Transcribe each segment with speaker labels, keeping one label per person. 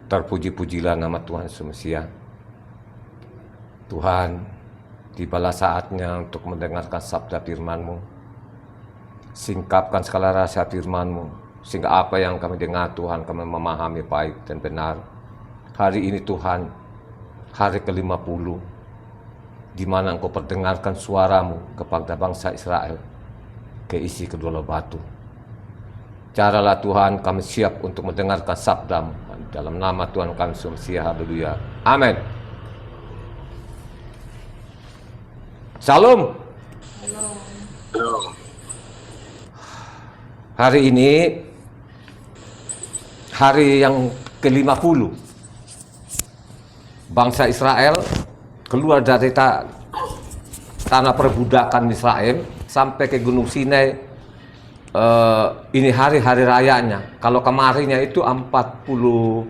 Speaker 1: Terpuji-pujilah nama Tuhan Semestinya. Tuhan, tibalah saatnya untuk mendengarkan sabda firman-Mu. Singkapkan segala rahasia firman-Mu, sehingga apa yang kami dengar Tuhan, kami memahami baik dan benar. Hari ini Tuhan, hari ke-50, di mana Engkau perdengarkan suara-Mu kepada bangsa Israel, keisi kedua batu. Caralah Tuhan, kami siap untuk mendengarkan sabda-Mu. Dalam nama Tuhan kami Semestinya, haleluya. Amin. Salam. Hari ini hari yang ke-50. Bangsa Israel keluar dari tanah perbudakan Israel sampai ke Gunung Sinai. Ini hari-hari rayanya. Kalau kemarinnya itu 49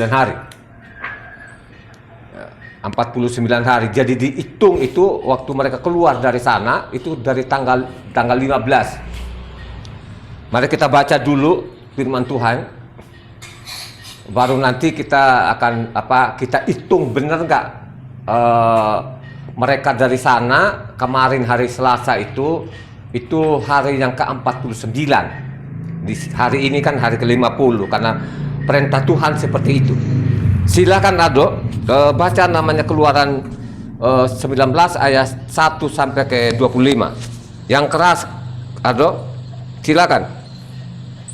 Speaker 1: hari. 49 hari. Jadi dihitung itu waktu mereka keluar dari sana itu dari tanggal 15. Mari kita baca dulu firman Tuhan. Baru nanti kita akan kita hitung benar nggak mereka dari sana kemarin hari Selasa itu hari yang ke-49. Di hari ini kan hari ke-50 karena perintah Tuhan seperti itu. Silakan Ado baca namanya Keluaran 19 ayat 1 sampai ke 25. Yang keras Ado, silakan.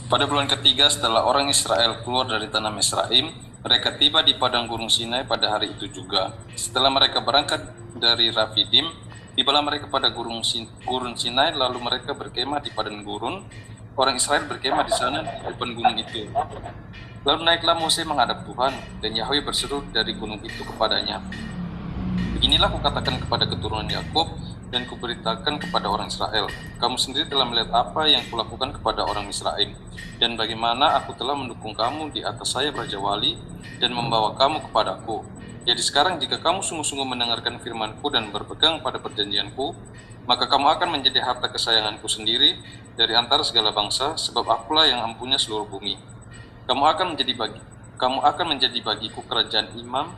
Speaker 2: Pada bulan ketiga setelah orang Israel keluar dari tanah Mesraim, mereka tiba di padang Gunung Sinai pada hari itu juga. Setelah mereka berangkat dari Rafidim, tibalah mereka pada Gurun Sinai, lalu mereka berkemah di padang gurun. Orang Israel berkemah di sana di depan gunung itu. Lalu naiklah Mose menghadap Tuhan, dan Yahweh berseru dari gunung itu kepadanya, "Beginilah kukatakan kepada keturunan Yakub, dan kuberitakan kepada orang Israel. Kamu sendiri telah melihat apa yang kulakukan kepada orang Israel, dan bagaimana aku telah mendukung kamu di atas sayap Raja Wali, dan membawa kamu kepadaku. Jadi sekarang jika kamu sungguh-sungguh mendengarkan firman-Ku dan berpegang pada perjanjian-Ku, maka kamu akan menjadi harta kesayangan-Ku sendiri dari antara segala bangsa, sebab Akulah yang empunya seluruh bumi. Kamu akan menjadi bagiku kerajaan imam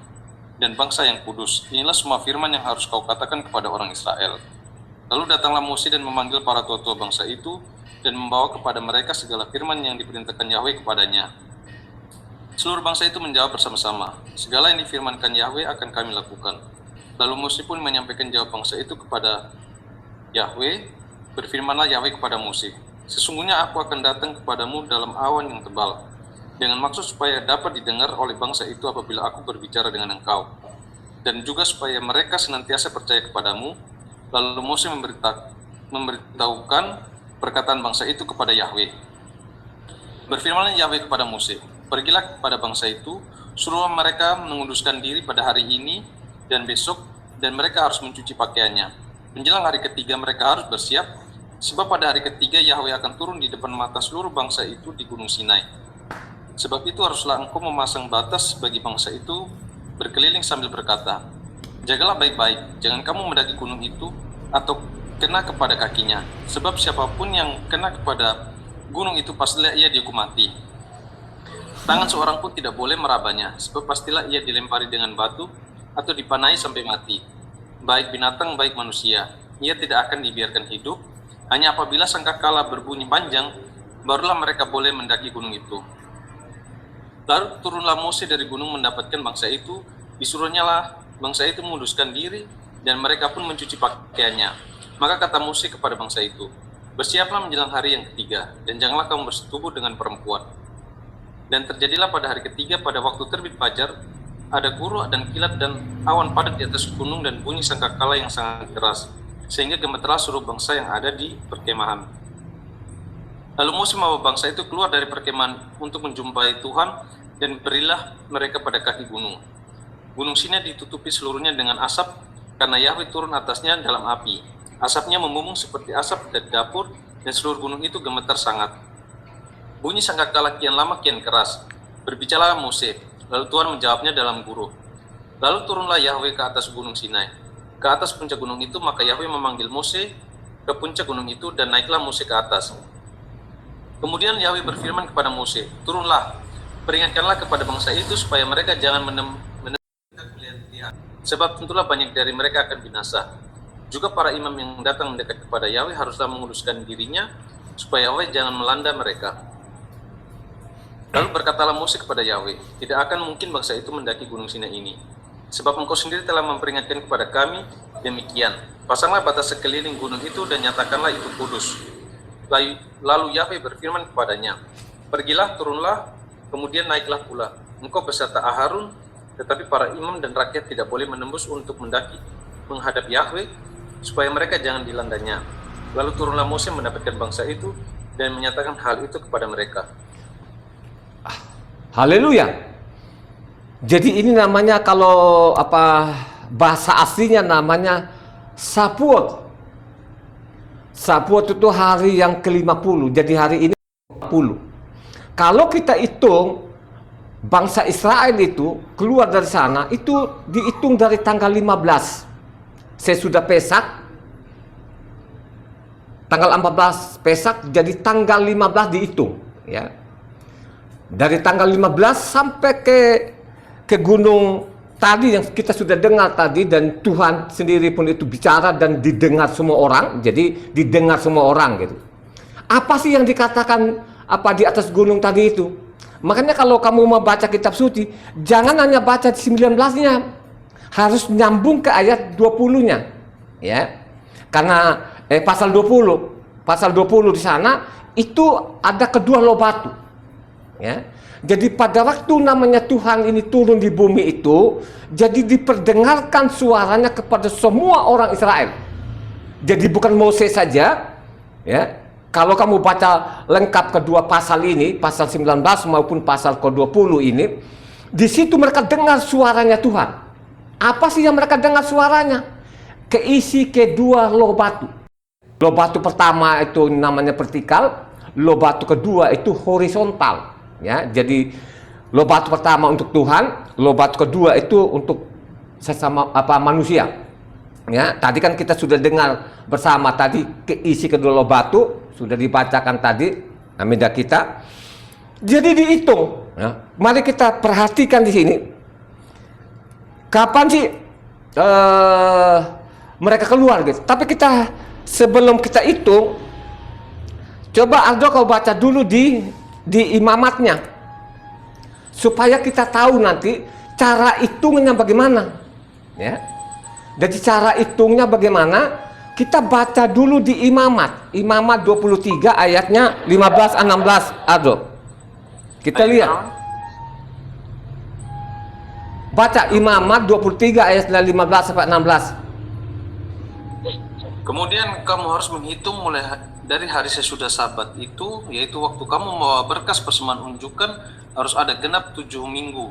Speaker 2: dan bangsa yang kudus. Inilah semua firman yang harus kau katakan kepada orang Israel." Lalu datanglah Mose dan memanggil para tua-tua bangsa itu dan membawa kepada mereka segala firman yang diperintahkan Yahweh kepadanya. Seluruh bangsa itu menjawab bersama-sama, "Segala yang difirmankan Yahweh akan kami lakukan." Lalu Mose pun menyampaikan jawab bangsa itu kepada Yahweh. Berfirmanlah Yahweh kepada Mose, "Sesungguhnya aku akan datang kepadamu dalam awan yang tebal, dengan maksud supaya dapat didengar oleh bangsa itu apabila aku berbicara dengan engkau, dan juga supaya mereka senantiasa percaya kepadamu." Lalu Mose memberitahukan perkataan bangsa itu kepada Yahweh. Berfirmanlah Yahweh kepada Mose, "Pergilah kepada bangsa itu, suruh mereka menguduskan diri pada hari ini dan besok, dan mereka harus mencuci pakaiannya. Menjelang hari ketiga mereka harus bersiap, sebab pada hari ketiga Yahweh akan turun di depan mata seluruh bangsa itu di Gunung Sinai. Sebab itu haruslah engkau memasang batas bagi bangsa itu berkeliling sambil berkata, 'Jagalah baik-baik, jangan kamu mendaki gunung itu atau kena kepada kakinya, sebab siapapun yang kena kepada gunung itu pastilah ia dihukum mati. Tangan seorang pun tidak boleh merabanya, sebab pastilah ia dilempari dengan batu atau dipanai sampai mati. Baik binatang, baik manusia, ia tidak akan dibiarkan hidup. Hanya apabila sangkakala berbunyi panjang, barulah mereka boleh mendaki gunung itu.' Lalu turunlah Mose dari gunung mendapatkan bangsa itu, disuruhnya lah bangsa itu menguduskan diri, dan mereka pun mencuci pakaiannya. Maka kata Mose kepada bangsa itu, 'Bersiaplah menjelang hari yang ketiga, dan janganlah kamu bersetubuh dengan perempuan.' Dan terjadilah pada hari ketiga pada waktu terbit fajar, ada guru dan kilat dan awan padat di atas gunung dan bunyi sangkakala yang sangat keras, sehingga gemetarlah seluruh bangsa yang ada di perkemahan. Lalu Mose membawa bangsa itu keluar dari perkemahan untuk menjumpai Tuhan, dan berilah mereka pada kaki gunung. Gunung Sinai ditutupi seluruhnya dengan asap, karena Yahweh turun atasnya dalam api. Asapnya membumbung seperti asap dari dapur, dan seluruh gunung itu gemetar sangat. Bunyi sangkakala kian lama kian keras. Berbicaralah Mose, lalu Tuhan menjawabnya dalam guru. Lalu turunlah Yahweh ke atas gunung Sinai, ke atas puncak gunung itu, maka Yahweh memanggil Mose ke puncak gunung itu, dan naiklah Mose ke atas. Kemudian Yahweh berfirman kepada Mose, "Turunlah, Peringatkanlah kepada bangsa itu supaya mereka jangan lihat, sebab tentulah banyak dari mereka akan binasa. Juga para imam yang datang mendekat kepada Yahweh haruslah menguduskan dirinya, supaya Yahweh jangan melanda mereka. Lalu berkatalah Musa kepada Yahweh, tidak akan mungkin bangsa itu mendaki gunung Sinai ini, sebab engkau sendiri telah memperingatkan kepada kami demikian. Pasanglah batas sekeliling gunung itu dan nyatakanlah itu kudus. Lalu Yahweh berfirman kepadanya, pergilah, turunlah, kemudian naiklah pula, engkau beserta Harun, tetapi para imam dan rakyat tidak boleh menembus untuk mendaki menghadap Yahweh, supaya mereka jangan dilandanya. Lalu turunlah Musa mendapatkan bangsa itu dan menyatakan hal itu kepada mereka.
Speaker 1: Haleluya. Jadi ini namanya, kalau bahasa aslinya namanya Sapuot. Sapuot itu hari yang ke-50. Jadi hari ini 50. Kalau kita hitung bangsa Israel itu keluar dari sana, itu dihitung dari tanggal 15 sesudah Pesak. Tanggal 14 Pesak, jadi tanggal 15 dihitung, ya. Dari tanggal 15 sampai ke gunung tadi yang kita sudah dengar tadi, dan Tuhan sendiri pun itu bicara dan didengar semua orang. Jadi didengar semua orang gitu. Apa sih yang dikatakan di atas gunung tadi itu? Makanya kalau kamu mau baca kitab suci, jangan hanya baca 19-nya. Harus nyambung ke ayat 20-nya. Ya. Karena pasal 20 di sana itu ada kedua loh batu. Ya. Jadi pada waktu namanya Tuhan ini turun di bumi itu, jadi diperdengarkan suaranya kepada semua orang Israel. Jadi bukan Moses saja, ya. Kalau kamu baca lengkap kedua pasal ini, pasal 19 maupun pasal ke-20 ini, di situ mereka dengar suaranya Tuhan. Apa sih yang mereka dengar suaranya? Keisi kedua loh batu. Loh batu pertama itu namanya vertikal, loh batu kedua itu horizontal. Ya, jadi loh batu pertama untuk Tuhan, loh batu kedua itu untuk sesama manusia. Ya, tadi kan kita sudah dengar bersama tadi keisi kedua loh batu sudah dibacakan tadi amida kita. Jadi dihitung. Ya. Mari kita perhatikan di sini. Kapan sih mereka keluar gitu? Tapi kita sebelum kita hitung, coba Aldo kau baca dulu di imamatnya, supaya kita tahu nanti cara hitungnya bagaimana, ya. Jadi cara hitungnya bagaimana? Kita baca dulu di imamat 23 ayatnya 15-16, Aldo. Kita lihat. Baca imamat 23 ayat 15-16.
Speaker 2: Kemudian kamu harus menghitung mulai dari hari sesudah Sabat itu, yaitu waktu kamu membawa berkas persembahan unjukan, harus ada genap 7 minggu.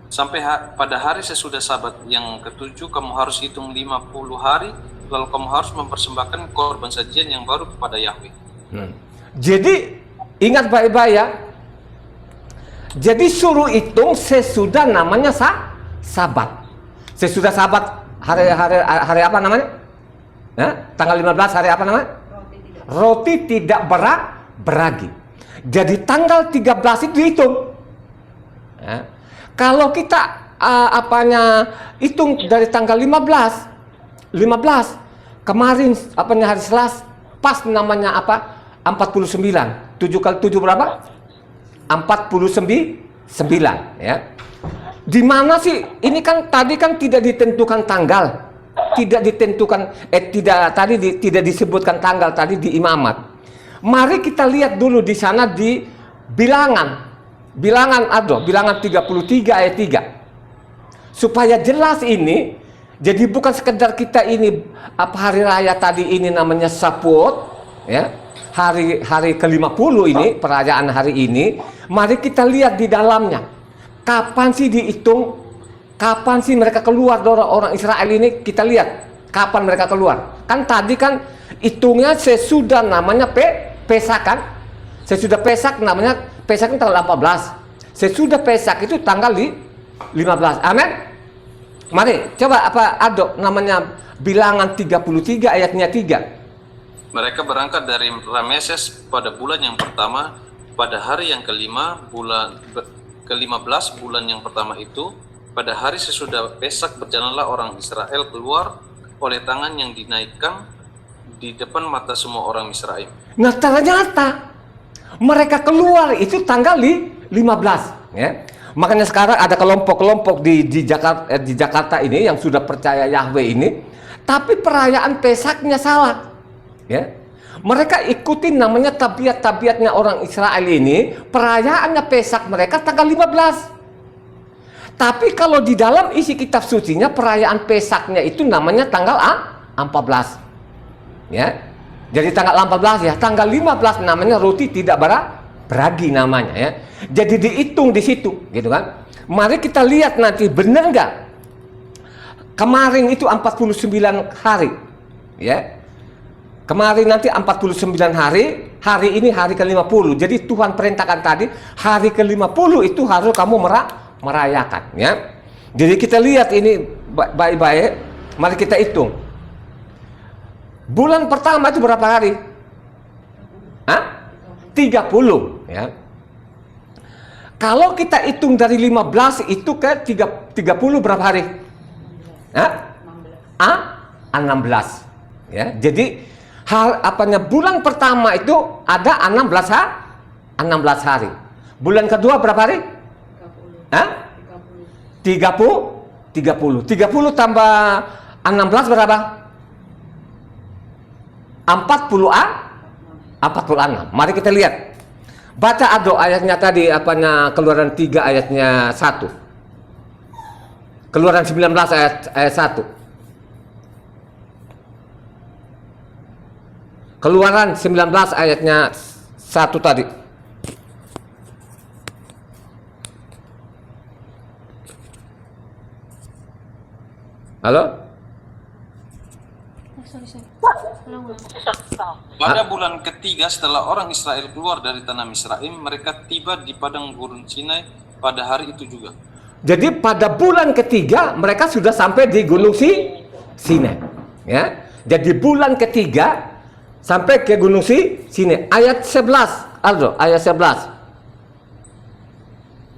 Speaker 2: Sampai pada hari sesudah Sabat yang ke-7, kamu harus hitung 50 hari, lalu kamu harus mempersembahkan korban sajian yang baru kepada Yahweh.
Speaker 1: Jadi ingat baik-baik ya. Jadi suruh hitung sesudah namanya Sabat. Sesudah Sabat hari apa namanya? Ya, tanggal 15 hari apa namanya? Roti tidak beragi. Jadi tanggal 13 itu dihitung. Ya. Kalau kita hitung dari tanggal 15 kemarin hari Selasa, pas namanya 49. 7 kali 7 berapa? 49, ya. Di mana sih? Ini kan tadi kan tidak ditentukan tanggal. Tidak disebutkan tanggal tadi di imamat. Mari kita lihat dulu di sana di bilangan 33 ayat 3. Supaya jelas ini, jadi bukan sekedar kita ini hari raya tadi ini namanya Sapuot, ya. Hari ke-50 ini, perayaan hari ini, mari kita lihat di dalamnya. Kapan sih dihitung? Kapan sih mereka keluar dari orang Israel ini? Kita lihat kapan mereka keluar. Kan tadi kan hitungnya sesudah namanya Pesak kan? Sesudah Pesak namanya Pesak tanggal 14. Sesudah Pesak itu tanggal 15. Amin. Mari coba Adok namanya bilangan 33 ayatnya 3.
Speaker 2: Mereka berangkat dari Rameses pada bulan yang pertama, pada hari yang kelima, bulan ke-15 bulan yang pertama itu, pada hari sesudah Pesak berjalanlah orang Israel keluar oleh tangan yang dinaikkan di depan mata semua orang Misraim.
Speaker 1: Nah ternyata mereka keluar itu tanggal 15, ya. Makanya sekarang ada kelompok-kelompok di Jakarta ini yang sudah percaya Yahweh ini, tapi perayaan Pesaknya salah, ya. Mereka ikutin namanya tabiat-tabiatnya orang Israel ini, perayaannya Pesak mereka tanggal 15. Tapi kalau di dalam isi kitab sucinya perayaan Pesaknya itu namanya tanggal 14. Ya. Jadi tanggal 14 ya, tanggal 15 namanya roti tidak beragi namanya ya. Jadi dihitung di situ, gitu kan. Mari kita lihat nanti benar nggak? Kemarin itu 49 hari. Ya. Kemarin nanti 49 hari, hari ini hari ke-50. Jadi Tuhan perintahkan tadi, hari ke-50 itu harus kamu merayakan, ya. Jadi kita lihat ini baik-baik. Mari kita hitung. Bulan pertama itu berapa hari? 30, ya. Kalau kita hitung dari 15 itu ke 30 berapa hari? 16. Ya. Jadi bulan pertama itu ada 16 hari. Bulan kedua berapa hari? 30 tambah 16 berapa? 46. Mari kita lihat. Baca Ado ayatnya tadi Keluaran 3 ayatnya 1. Keluaran 19 ayat 1. Keluaran 19 ayatnya 1 tadi. Halo?
Speaker 2: Pada bulan ketiga setelah orang Israel keluar dari tanah Misraim, mereka tiba di padang gurun Sinai pada hari itu juga.
Speaker 1: Jadi pada bulan ketiga mereka sudah sampai di Gunung Sinai. Ya. Jadi bulan ketiga sampai ke Gunung Sinai. Ayat 11, Aldo, ayat 11.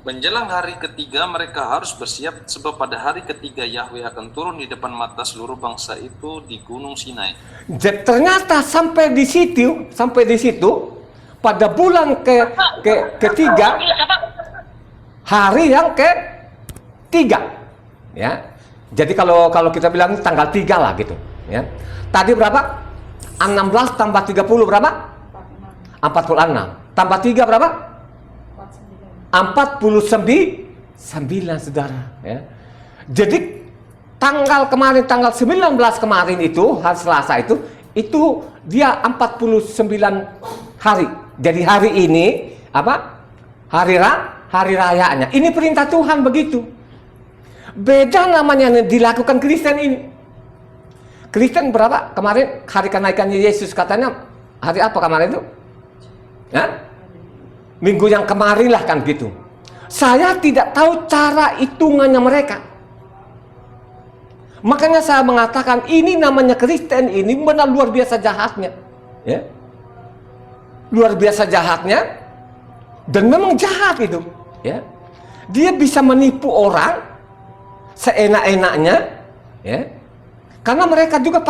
Speaker 2: Menjelang hari ketiga mereka harus bersiap, sebab pada hari ketiga Yahweh akan turun di depan mata seluruh bangsa itu di Gunung Sinai.
Speaker 1: Jadi, ternyata sampai di situ pada bulan ketiga, hari yang ketiga, ya. Jadi kalau kita bilang tanggal 3 lah gitu, ya. Tadi berapa? 16 tambah 30 berapa? 46. Tambah 3 berapa? 49, saudara, ya. Jadi tanggal 19 kemarin itu hari Selasa itu dia 49 hari. Jadi hari ini hari rayanya. Ini perintah Tuhan begitu. Beda namanya yang dilakukan Kristen ini. Kristen berapa kemarin hari kenaikannya Yesus, katanya hari apa kemarin itu? Ya? Minggu yang kemarin lah kan gitu. Saya tidak tahu cara hitungannya mereka. Makanya saya mengatakan ini namanya Kristen ini benar luar biasa jahatnya, ya. Luar biasa jahatnya, dan memang jahat itu, ya. Dia bisa menipu orang seenak-enaknya, ya. Karena mereka juga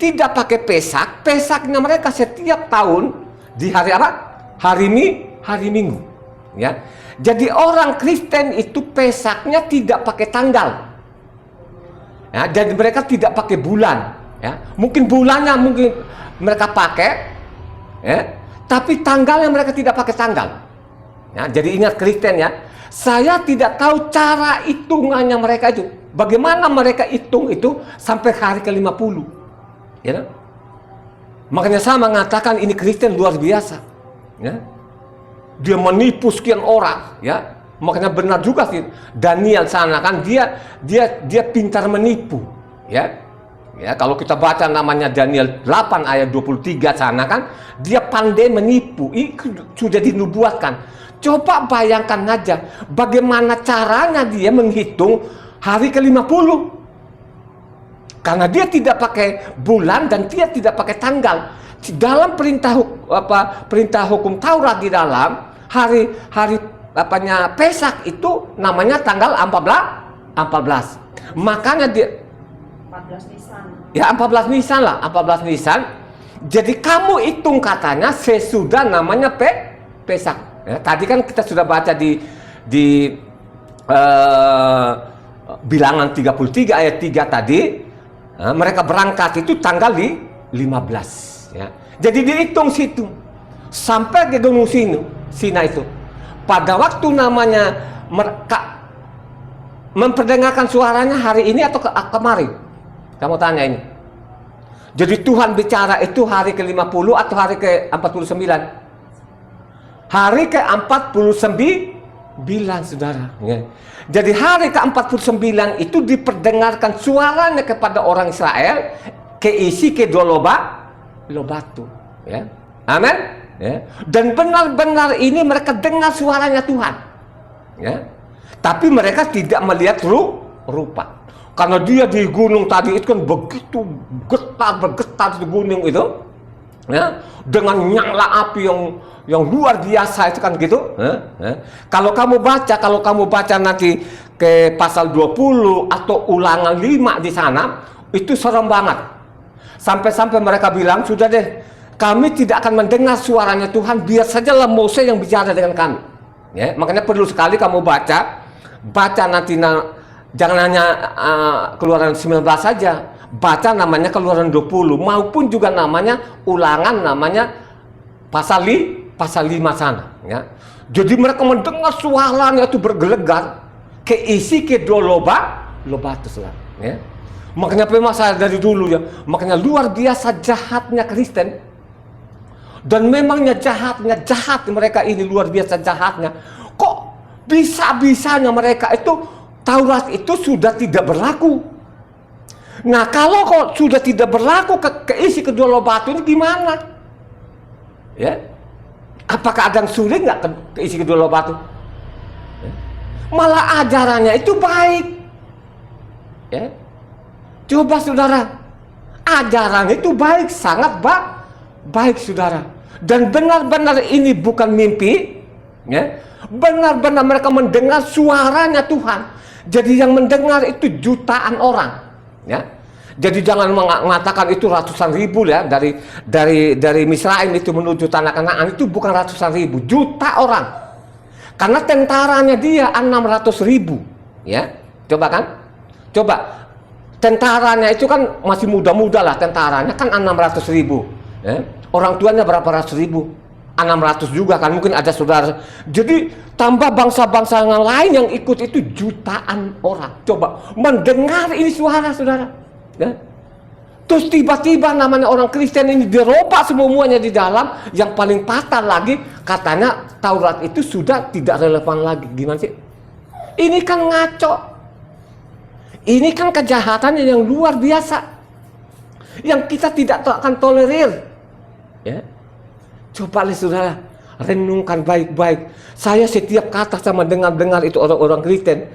Speaker 1: tidak pakai Pesak. Pesaknya mereka setiap tahun di hari apa? Hari Minggu, ya. Jadi orang Kristen itu Pesaknya tidak pakai tanggal, ya. Jadi mereka tidak pakai bulan, ya. Mungkin bulannya mereka pakai, ya. Tapi tanggalnya mereka tidak pakai tanggal, ya. Jadi ingat Kristen, ya. Saya tidak tahu cara hitungannya mereka itu. Bagaimana mereka hitung itu sampai hari ke-50, ya. Makanya saya mengatakan ini Kristen luar biasa, ya. Dia menipu sekian orang, ya. Makanya benar juga sih Daniel sana kan dia pintar menipu, ya. Ya, kalau kita baca namanya Daniel 8 ayat 23 sana kan dia pandai menipu. Itu sudah dinubuatkan. Coba bayangkan aja bagaimana caranya dia menghitung hari ke-50. Karena dia tidak pakai bulan dan dia tidak pakai tanggal. Dalam perintah hukum Taurat di dalam hari Pesak itu namanya tanggal 14. Makanya dia
Speaker 3: 14 Nisan.
Speaker 1: ya 14 Nisan lah, 14 Nisan. Jadi kamu hitung katanya sesudah namanya Pesak. Ya, tadi kan kita sudah baca di Bilangan 33 ayat 3 tadi. Mereka berangkat itu tanggal 15. Ya. Jadi dihitung situ sampai ke Gunung Sinai itu. Pada waktu namanya mereka memperdengarkan suaranya hari ini atau kemarin? Kamu tanya ini. Jadi Tuhan bicara itu hari ke-50 atau hari ke-49? Hari ke-49, saudara. Ya. Jadi hari ke-49 itu diperdengarkan suaranya kepada orang Israel, keisi kedua lobatu. Ya. Amin. Ya. Dan benar-benar ini mereka dengar suaranya Tuhan. Ya. Tapi mereka tidak melihat rupa. Karena dia di gunung tadi itu kan begitu bergetar di gunung itu, ya, dengan nyala api yang luar biasa itu kan gitu. Kalau kamu baca nanti ke pasal 20 atau Ulangan 5 di sana, itu serem banget. Sampai-sampai mereka bilang, sudah deh, kami tidak akan mendengar suaranya Tuhan, biar sajalah Mose yang bicara dengan kami. Ya, makanya perlu sekali kamu baca nanti jangan hanya Keluaran 19 saja, baca namanya Keluaran 20 maupun juga namanya Ulangan, namanya pasal 5 sana. Ya. Jadi mereka mendengar suaranya itu bergelegar, keisi kedua lobatu lah. Ya. Makanya saya dari dulu ya, makanya luar biasa jahatnya Kristen. Dan memangnya jahat mereka ini, luar biasa jahatnya. Kok bisa-bisanya mereka itu Taurat itu sudah tidak berlaku. Nah, kalau kok sudah tidak berlaku keisi kedua lobatu ini gimana? Ya, apakah ada yang sulit nggak keisi kedua lobatu? Ya. Malah ajarannya itu baik. Ya, coba saudara, ajaran itu baik, sangat baik saudara. Dan benar-benar ini bukan mimpi. Ya, benar-benar mereka mendengar suaranya Tuhan. Jadi yang mendengar itu jutaan orang, ya. Jadi jangan mengatakan itu ratusan ribu ya, dari Misraim itu menuju tanah Kanaan itu bukan ratusan ribu, juta orang. Karena tentaranya dia 600.000, ya. Coba kan? Coba tentaranya itu kan masih muda-muda lah, tentaranya kan 600.000, ya. Orang tuanya berapa ratus ribu? 600 juga kan, mungkin ada saudara. Jadi tambah bangsa-bangsa yang lain yang ikut itu jutaan orang. Coba mendengar ini suara saudara. Ya. Terus tiba-tiba namanya orang Kristen ini dirobak semuanya di dalam. Yang paling patah lagi katanya Taurat itu sudah tidak relevan lagi. Gimana sih? Ini kan ngaco. Ini kan kejahatan yang luar biasa, yang kita tidak akan tolerir. Ya. Coba lihat saudara, renungkan baik-baik. Saya setiap kata sama dengar itu orang-orang Kristen,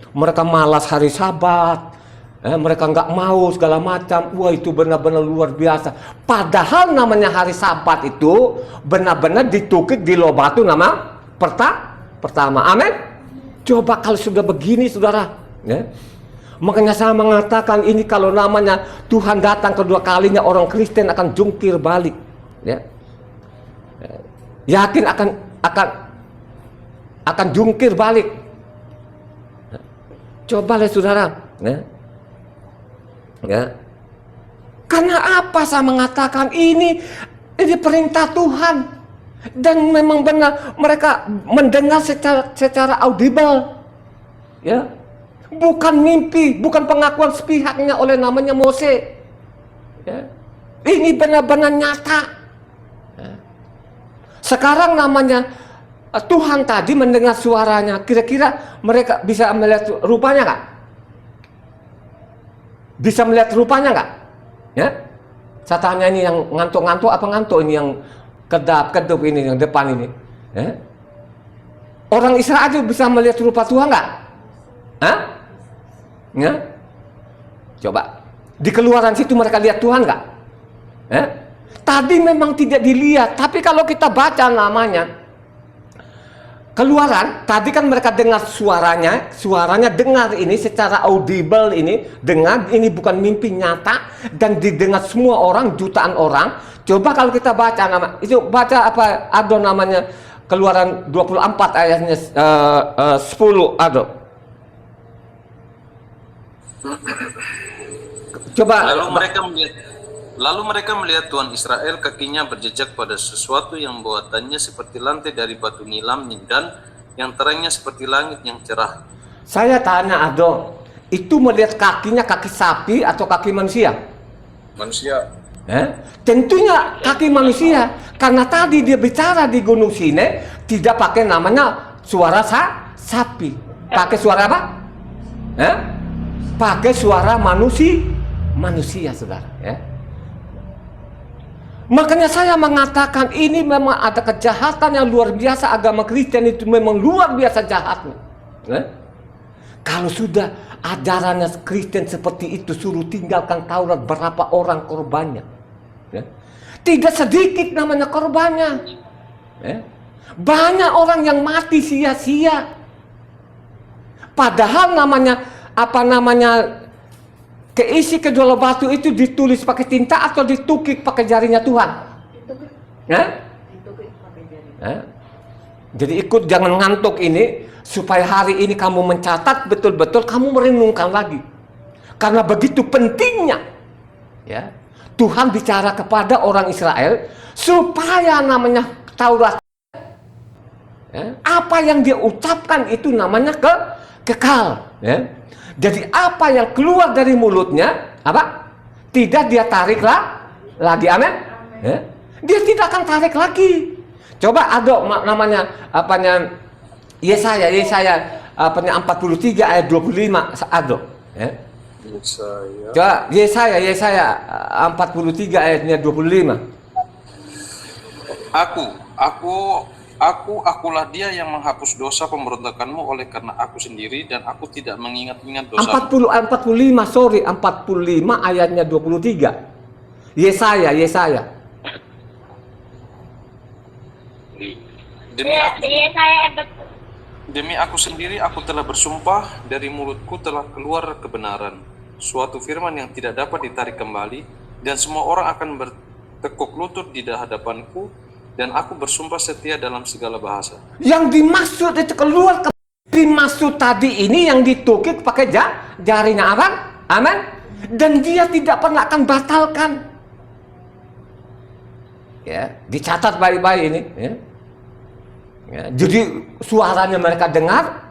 Speaker 1: mereka malas hari Sabat, mereka nggak mau segala macam. Wah, itu benar-benar luar biasa. Padahal namanya hari Sabat itu benar-benar ditukik di lobatu nama pertama. Amin. Coba kalau sudah begini saudara, ya. Makanya saya mengatakan ini kalau namanya Tuhan datang kedua kalinya, orang Kristen akan jungkir balik, ya. Yakin akan jungkir balik. Coba lihat saudara, ya. Karena apa saya mengatakan ini perintah Tuhan, dan memang benar mereka mendengar secara audible, ya, bukan mimpi, bukan pengakuan sepihaknya oleh namanya Mose, ya. Ini benar-benar nyata. Sekarang namanya Tuhan tadi mendengar suaranya, kira-kira mereka bisa melihat rupanya nggak? Bisa melihat rupanya nggak? Ya, saya tanya ini yang ngantuk-ngantuk apa ngantuk ini yang kedap-kedup ini yang depan ini. Ya? Orang Israel itu bisa melihat rupa Tuhan nggak? Hah? Ya? Coba di Keluaran situ mereka lihat Tuhan nggak? Ya? Tadi memang tidak dilihat, tapi kalau kita baca namanya Keluaran, tadi kan mereka dengar suaranya dengar ini secara audible ini, dengar ini bukan mimpi nyata dan didengar semua orang, jutaan orang. Coba kalau kita baca itu baca apa Ado namanya Keluaran 24 ayatnya 10 Ado. Coba.
Speaker 2: Lalu mereka melihat Tuhan Israel kakinya berjejak pada sesuatu yang buatannya seperti lantai dari batu nilam dan yang terangnya seperti langit yang cerah.
Speaker 1: Saya tanya Ado, itu melihat kakinya kaki sapi atau kaki manusia?
Speaker 2: Manusia.
Speaker 1: Tentunya kaki manusia, karena tadi dia bicara di Gunung Sinai tidak pakai namanya suara sapi, pakai suara apa? Pakai suara manusia, saudara. Makanya saya mengatakan ini memang ada kejahatan yang luar biasa. Agama Kristen itu memang luar biasa jahatnya. Kalau sudah ajarannya Kristen seperti itu, suruh tinggalkan Taurat, berapa orang korbannya? Tidak sedikit namanya korbannya. Banyak orang yang mati sia-sia. Padahal keisi kedua batu itu ditulis pakai tinta atau ditukik pakai jarinya Tuhan?
Speaker 3: Ditukik pakai jari.
Speaker 1: Jadi ikut, jangan ngantuk ini, supaya hari ini kamu mencatat betul-betul, kamu merenungkan lagi. Karena begitu pentingnya, ya, Tuhan bicara kepada orang Israel supaya namanya Taurat, apa yang dia ucapkan itu namanya kekal. Jadi apa yang keluar dari mulutnya, apa? Tidak dia tarik lagi, amin? Dia tidak akan tarik lagi. Coba Ado namanya Yesaya 43 ayat 25 Ado. Coba Yesaya 43 ayatnya 25.
Speaker 2: Akulah dia yang menghapus dosa pemberontakanmu oleh karena aku sendiri dan aku tidak mengingat-ingat dosa.
Speaker 1: 45 ayatnya 23. Yesaya.
Speaker 2: Demi aku sendiri aku telah bersumpah, dari mulutku telah keluar kebenaran, suatu firman yang tidak dapat ditarik kembali, dan semua orang akan bertekuk lutut di hadapanku, dan aku bersumpah setia dalam segala bahasa.
Speaker 1: Yang dimaksud itu keluar dimaksud tadi ini yang ditukik pakai jarinya apa? Amin. Dan dia tidak pernah akan batalkan. Ya, dicatat baik-baik ini. Jadi suaranya mereka dengar.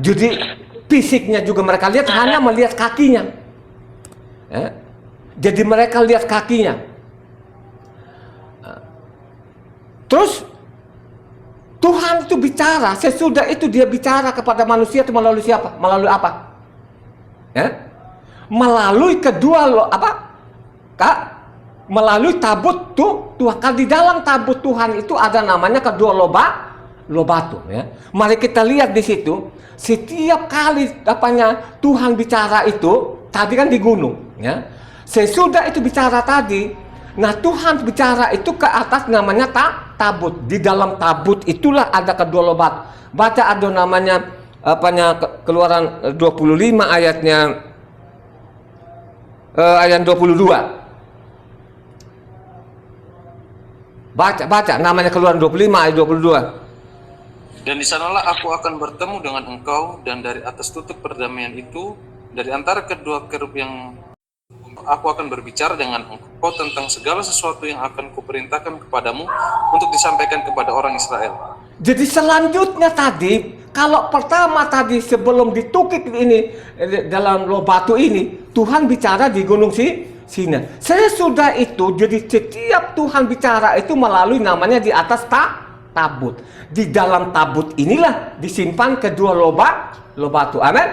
Speaker 1: Jadi fisiknya juga mereka lihat, hanya melihat kakinya. Jadi mereka lihat kakinya. Terus Tuhan itu bicara, sesudah itu dia bicara kepada manusia itu melalui siapa? Melalui apa? Melalui melalui tabut Tuhan. Kalau di dalam tabut Tuhan itu ada namanya kedua lobatu. Mari kita lihat di situ. Setiap kali Tuhan bicara itu, tadi kan di gunung. Sesudah itu bicara tadi. Nah Tuhan bicara itu ke atas namanya tabut. Di dalam tabut itulah ada kedua lobat. Baca ada namanya Keluaran 25 ayatnya ayat 22. Baca namanya Keluaran 25 ayat 22.
Speaker 2: Dan di sanalah aku akan bertemu dengan engkau, dan dari atas tutup perdamaian itu, dari antara kedua kerub yang aku akan berbicara dengan engkau tentang segala sesuatu yang akan kuperintahkan kepadamu untuk disampaikan kepada orang Israel.
Speaker 1: Jadi selanjutnya tadi, kalau pertama tadi sebelum ditukik ini dalam lobatu ini, Tuhan bicara di Gunung Sinai. Sesudah itu, jadi setiap Tuhan bicara itu melalui namanya di atas tabut. Di dalam tabut inilah disimpan kedua lobatu. Amin.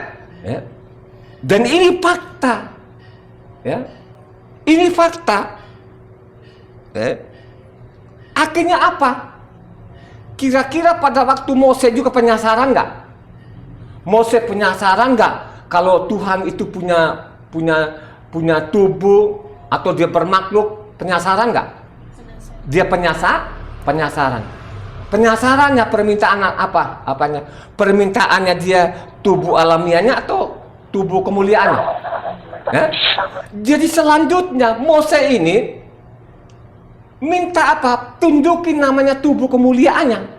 Speaker 1: Dan ini fakta. Ini fakta. Akhirnya apa? Kira-kira pada waktu Mose juga penasaran nggak? Mose penasaran nggak kalau Tuhan itu punya tubuh atau dia bermakhluk? Penasaran nggak? Dia penasaran. Penyasarannya permintaan apa? Apanya? Permintaannya dia tubuh alamiahnya atau tubuh kemuliaannya? Ya? Jadi selanjutnya Mose ini minta apa? Tunjukin namanya tubuh kemuliaannya.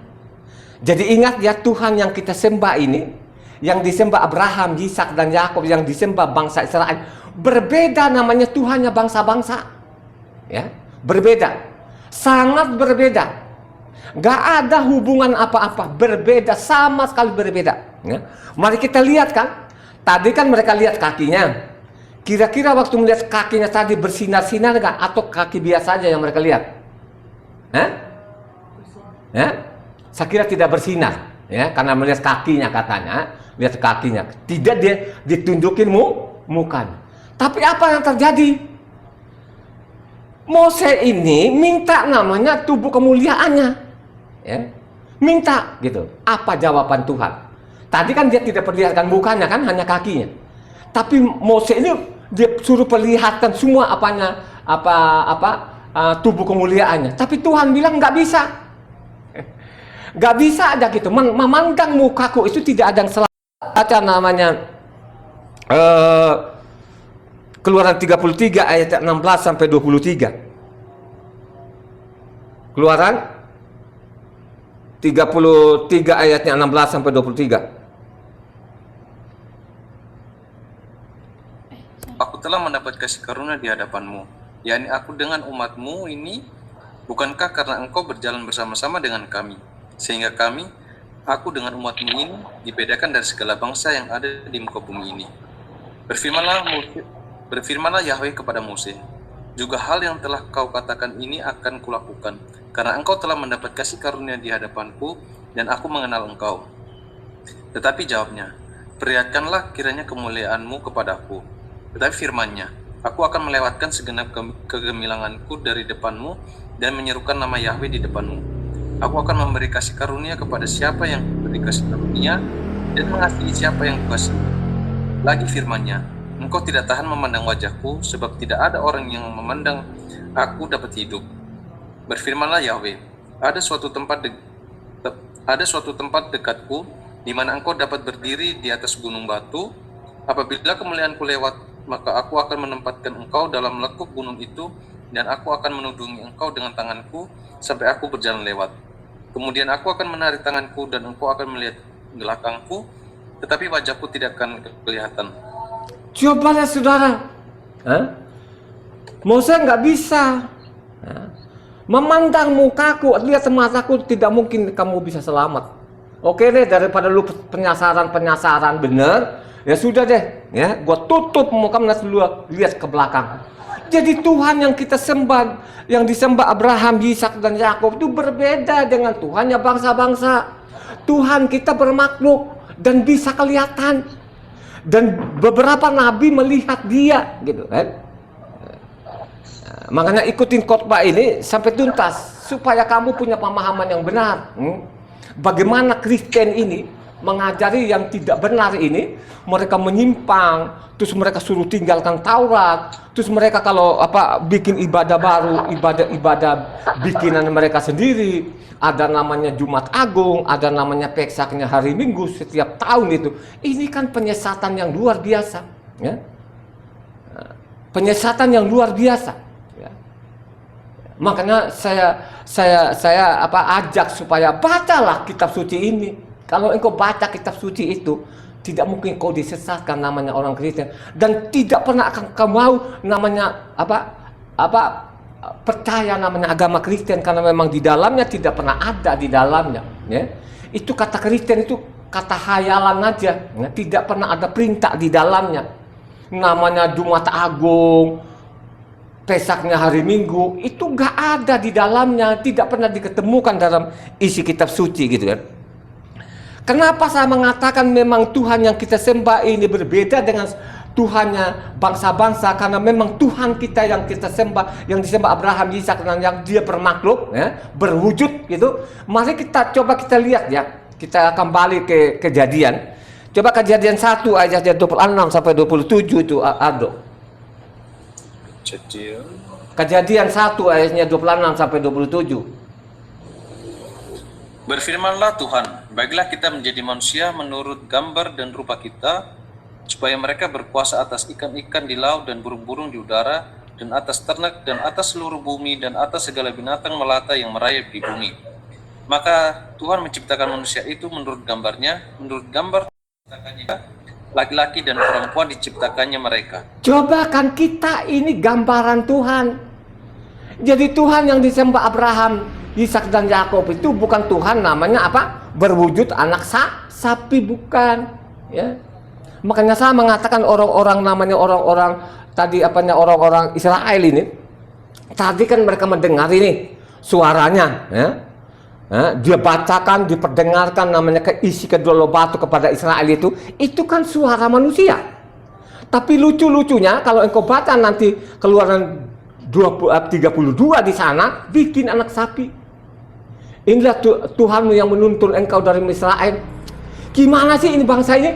Speaker 1: Jadi ingat ya, Tuhan yang kita sembah ini, yang disembah Abraham, Ishak dan Yakub, yang disembah bangsa Israel, berbeda namanya Tuhannya bangsa-bangsa. Ya, berbeda. Sangat berbeda. Gak ada hubungan apa-apa, berbeda, sama sekali berbeda. Ya. Mari kita lihat kan, tadi kan mereka lihat kakinya. Kira-kira waktu melihat kakinya tadi bersinar-sinar gak? Atau kaki biasa aja yang mereka lihat? Hah? Ya? Saya kira tidak bersinar, ya, karena melihat kakinya katanya, lihat kakinya, tidak dia ditunjukin mukanya. Tapi apa yang terjadi? Mose ini minta namanya tubuh kemuliaannya. Ya, minta gitu. Apa jawaban Tuhan? Tadi kan dia tidak perlihatkan mukanya kan, hanya kakinya. Tapi Mose ini dia suruh perlihatkan semua tubuh kemuliaannya. Tapi Tuhan bilang nggak bisa, nggak bisa aja gitu. Memandang mukaku itu tidak ada yang salah. Baca namanya Keluaran 33 ayat 16 sampai 23. Keluaran 33 ayatnya 16 sampai 23.
Speaker 2: Aku telah mendapat kasih karunia di hadapanmu, yakni aku dengan umatmu ini, bukankah karena engkau berjalan bersama-sama dengan kami, sehingga aku dengan umatmu ini dibedakan dari segala bangsa yang ada di muka bumi ini. Berfirmanlah Yahweh kepada Mose, juga hal yang telah kau katakan ini akan kulakukan, karena engkau telah mendapat kasih karunia di hadapanku, dan aku mengenal engkau. Tetapi jawabnya, perlihatkanlah kiranya kemuliaanmu kepadaku. Tetapi firman-Nya, aku akan melewatkan segenap kegemilanganku dari depanmu, dan menyerukan nama Yahweh di depanmu. Aku akan memberi kasih karunia kepada siapa yang beri kasih karunia, dan mengasihi siapa yang kukasihi. Lagi firman-Nya, engkau tidak tahan memandang wajahku, sebab tidak ada orang yang memandang aku dapat hidup. Berfirmanlah Yahweh, ada suatu tempat dekatku, di mana engkau dapat berdiri di atas gunung batu. Apabila kemuliaanku lewat, maka aku akan menempatkan engkau dalam lekuk gunung itu, dan aku akan menudungi engkau dengan tanganku sampai aku berjalan lewat. Kemudian aku akan menarik tanganku, dan engkau akan melihat belakangku, tetapi wajahku tidak akan kelihatan.
Speaker 1: Coba lihat saudara, Mose nggak bisa memandang mukaku, lihat mataku, tidak mungkin kamu bisa selamat. Oke deh, daripada lu penyasaran bener, ya sudah deh, ya, gua tutup muka lu lihat ke belakang. Jadi Tuhan yang kita sembah, yang disembah Abraham, Ishak dan Yakub itu berbeda dengan Tuhannya bangsa-bangsa. Tuhan kita bermakhluk dan bisa kelihatan, dan beberapa nabi melihat dia, gitu kan? Makanya ikutin khotbah ini sampai tuntas supaya kamu punya pemahaman yang benar. Bagaimana Kristen ini mengajari yang tidak benar ini, mereka menyimpang, terus mereka suruh tinggalkan Taurat, terus mereka kalau bikin ibadah baru, ibadah bikinan mereka sendiri, ada namanya Jumat Agung, ada namanya Peksaknya hari Minggu setiap tahun itu. Ini kan penyesatan yang luar biasa, ya. Penyesatan yang luar biasa. Makanya saya ajak supaya bacalah kitab suci ini. Kalau engkau baca kitab suci itu, tidak mungkin kau disesatkan namanya orang Kristen, dan tidak pernah akan kau mau namanya percaya namanya agama Kristen, karena memang di dalamnya tidak pernah ada di dalamnya, ya. Itu kata Kristen itu kata hayalan aja, ya. Tidak pernah ada perintah di dalamnya. Namanya Jumat Agung, Pesaknya hari Minggu, itu gak ada di dalamnya, tidak pernah diketemukan dalam isi kitab suci, gitu kan. Kenapa saya mengatakan memang Tuhan yang kita sembah ini berbeda dengan Tuhannya bangsa-bangsa? Karena memang Tuhan kita yang kita sembah, yang disembah Abraham, Ishak, dan yang dia bermakhluk, ya, berwujud gitu. Mari kita coba kita lihat, ya. Kita kembali ke Kejadian. Coba Kejadian 1 ayat 26 sampai 27 itu, Aldo.
Speaker 2: Kejadian
Speaker 1: Kejadian 1 ayatnya 26 sampai 27.
Speaker 2: Berfirmanlah Tuhan, baiklah kita menjadi manusia menurut gambar dan rupa kita, supaya mereka berkuasa atas ikan-ikan di laut dan burung-burung di udara, dan atas ternak, dan atas seluruh bumi, dan atas segala binatang melata yang merayap di bumi. Maka Tuhan menciptakan manusia itu menurut gambarnya, menurut gambar diciptakannya, laki-laki dan perempuan diciptakannya mereka.
Speaker 1: Coba kan kita ini gambaran Tuhan. Jadi Tuhan yang disembah Abraham, Ishak dan Yakub itu bukan Tuhan namanya apa? Berwujud anak sapi, bukan. Ya. Makanya saya mengatakan orang-orang namanya orang-orang tadi orang-orang Israel ini. Tadi kan mereka mendengar ini suaranya, ya. Dia bacakan, diperdengarkan namanya isi kedua loh batu kepada Israel itu kan suara manusia. Tapi lucu-lucunya kalau engkau baca nanti Keluaran 32 di sana bikin anak sapi. Inilah Tuhanmu yang menuntun engkau dari Israel. Gimana sih ini bangsa ini?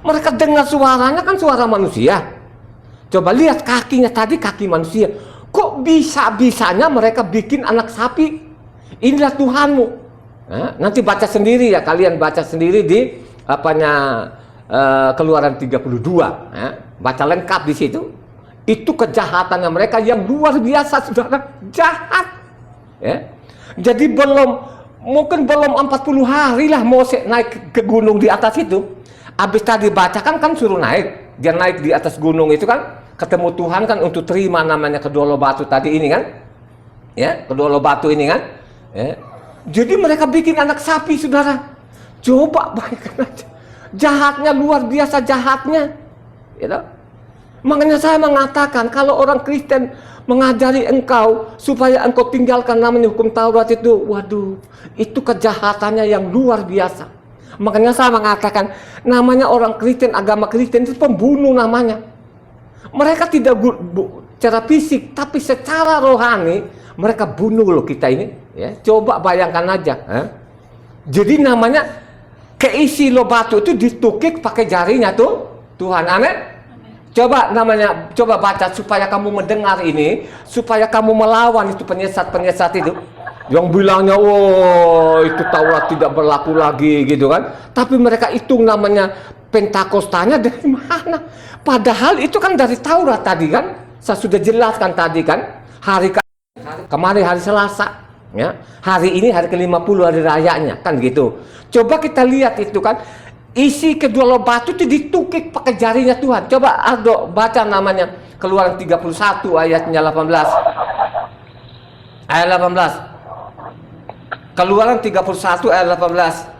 Speaker 1: Mereka dengar suaranya kan suara manusia. Coba lihat kakinya tadi, kaki manusia. Kok bisa-bisanya mereka bikin anak sapi? Inilah Tuhanmu. Nanti baca sendiri ya, kalian baca sendiri di Keluaran 32. Baca lengkap di situ. Itu kejahatannya mereka yang luar biasa, saudara. Jahat. Ya. Jadi mungkin belum 40 hari lah Mose naik ke gunung di atas itu. Habis tadi bacakan kan suruh naik. Dia naik di atas gunung itu kan, ketemu Tuhan kan untuk terima namanya kedua loh batu tadi ini kan. Ya, kedua loh batu ini kan. Ya. Jadi mereka bikin anak sapi, saudara. Coba bayangkan aja. Jahatnya luar biasa jahatnya. Gitu. Makanya saya mengatakan kalau orang Kristen mengajari engkau supaya engkau tinggalkan namanya hukum Taurat itu, waduh, itu kejahatannya yang luar biasa. Makanya saya mengatakan namanya orang Kristen, agama Kristen itu pembunuh namanya. Mereka tidak secara fisik, tapi secara rohani mereka bunuh loh kita ini. Ya, coba bayangkan aja. Jadi namanya keisi loh batu itu ditukik pakai jarinya tuh. Tuhan, amin. Coba baca supaya kamu mendengar ini, supaya kamu melawan itu penyesat-penyesat itu. Yang bilangnya, oh itu Taurat tidak berlaku lagi gitu kan. Tapi mereka hitung namanya Pentakostanya dari mana? Padahal itu kan dari Taurat tadi kan. Saya sudah jelaskan tadi kan. Kemarin hari Selasa. Ya, hari ini hari ke-50 hari rayanya kan gitu. Coba kita lihat itu kan. Isi kedua loh batu itu ditukik pakai jarinya Tuhan. Coba Aldo baca namanya Keluaran 31 ayatnya 18. Ayat 18. Keluaran 31 ayat 18.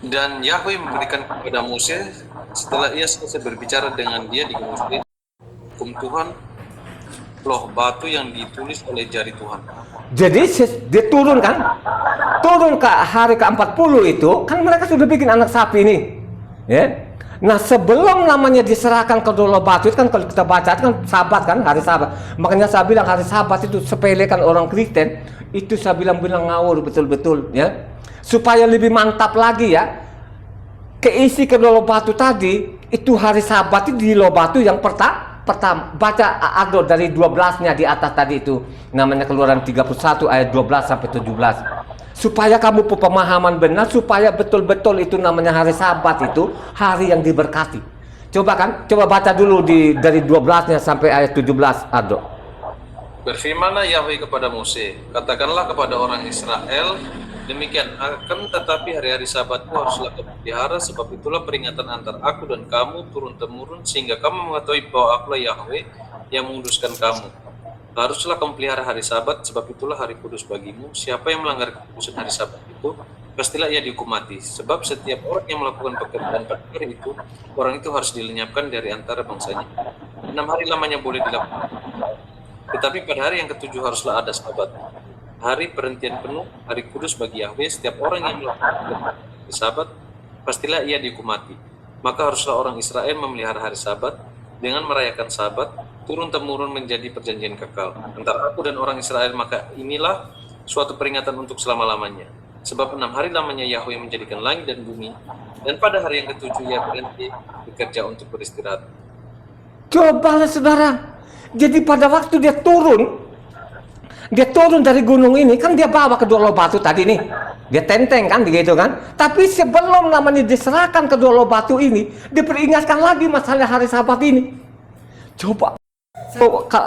Speaker 2: Dan Yahweh memberikan kepada Mose setelah ia selesai berbicara dengan dia di Gunung Sinai hukum Tuhan, loh batu yang ditulis oleh jari Tuhan.
Speaker 1: Jadi dia turun ke hari ke-40 itu kan mereka sudah bikin anak sapi ini, ya. Nah sebelum namanya diserahkan ke dua batu itu kan kalau kita baca itu kan Sabat kan, hari Sabat. Makanya saya bilang hari Sabat itu sepelekan orang Kristen itu, saya bilang ngawur betul-betul ya. Supaya lebih mantap lagi ya, keisi kedua batu tadi itu hari Sabat itu di loh batu yang pertama baca Aldo dari 12-nya di atas tadi itu namanya Keluaran 31 ayat 12 sampai 17 supaya kamu pemahaman benar, supaya betul-betul itu namanya hari Sabat itu hari yang diberkati. Coba baca dulu dari 12-nya sampai ayat 17 Aldo.
Speaker 2: Berfirmanlah Yahweh kepada Mose, katakanlah kepada orang Israel demikian, akan tetapi hari-hari Sabatku haruslah kamu pelihara, sebab itulah peringatan antar aku dan kamu turun-temurun, sehingga kamu mengetahui bahwa akulah Yahweh yang menguduskan kamu. Haruslah kamu pelihara hari Sabat, sebab itulah hari kudus bagimu. Siapa yang melanggar kekudusan hari Sabat itu, pastilah ia dihukum mati. Sebab setiap orang yang melakukan pekerjaan pada hari itu, orang itu harus dilenyapkan dari antara bangsanya. 6 hari lamanya boleh dilakukan, tetapi pada hari yang ke-7 haruslah ada Sabat, hari perhentian penuh, hari kudus bagi Yahweh. Setiap orang yang melakukan hari Sabat, pastilah ia dihukum mati. Maka haruslah orang Israel memelihara hari Sabat dengan merayakan Sabat, turun-temurun menjadi perjanjian kekal antara aku dan orang Israel. Maka inilah suatu peringatan untuk selama-lamanya. Sebab 6 hari lamanya Yahweh menjadikan langit dan bumi, dan pada hari yang ke-7 ia berhenti bekerja untuk beristirahat.
Speaker 1: Cobalah saudara. Jadi pada waktu dia turun, Dia turun dari gunung ini, kan dia bawa kedua loh batu tadi nih. Dia tenteng kan, begitu kan. Tapi sebelum namanya diserahkan kedua loh batu ini, diperingatkan lagi masalah hari Sabat ini. Coba,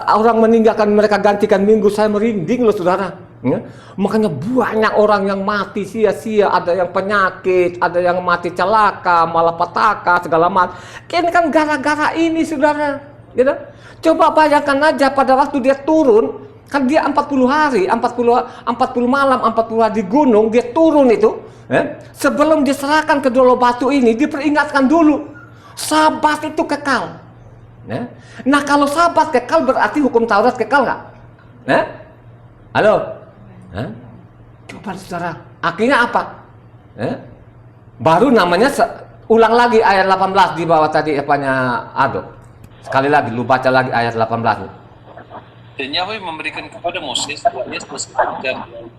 Speaker 1: orang meninggalkan mereka gantikan minggu, saya merinding loh saudara. Ya? Makanya banyak orang yang mati sia-sia, ada yang penyakit, ada yang mati celaka, malapetaka, segala macam. Ini kan gara-gara ini saudara. Gitu? Coba bayangkan aja pada waktu dia turun, kan dia 40 hari, 40 malam, 40 hari di gunung, dia turun itu. Ya? Sebelum diserahkan ke dua batu ini, diperingatkan dulu, Sabat itu kekal. Ya? Nah kalau Sabat kekal berarti hukum Taurat kekal nggak? Ya? Halo? Ya? Coba saudara, akhirnya apa? Ya? Baru namanya, ulang lagi ayat 18 di bawah tadi apanya Ado. Sekali lagi, lu baca lagi ayat 18.
Speaker 2: Dan Yahweh memberikan kepada Moses setelah ia selesai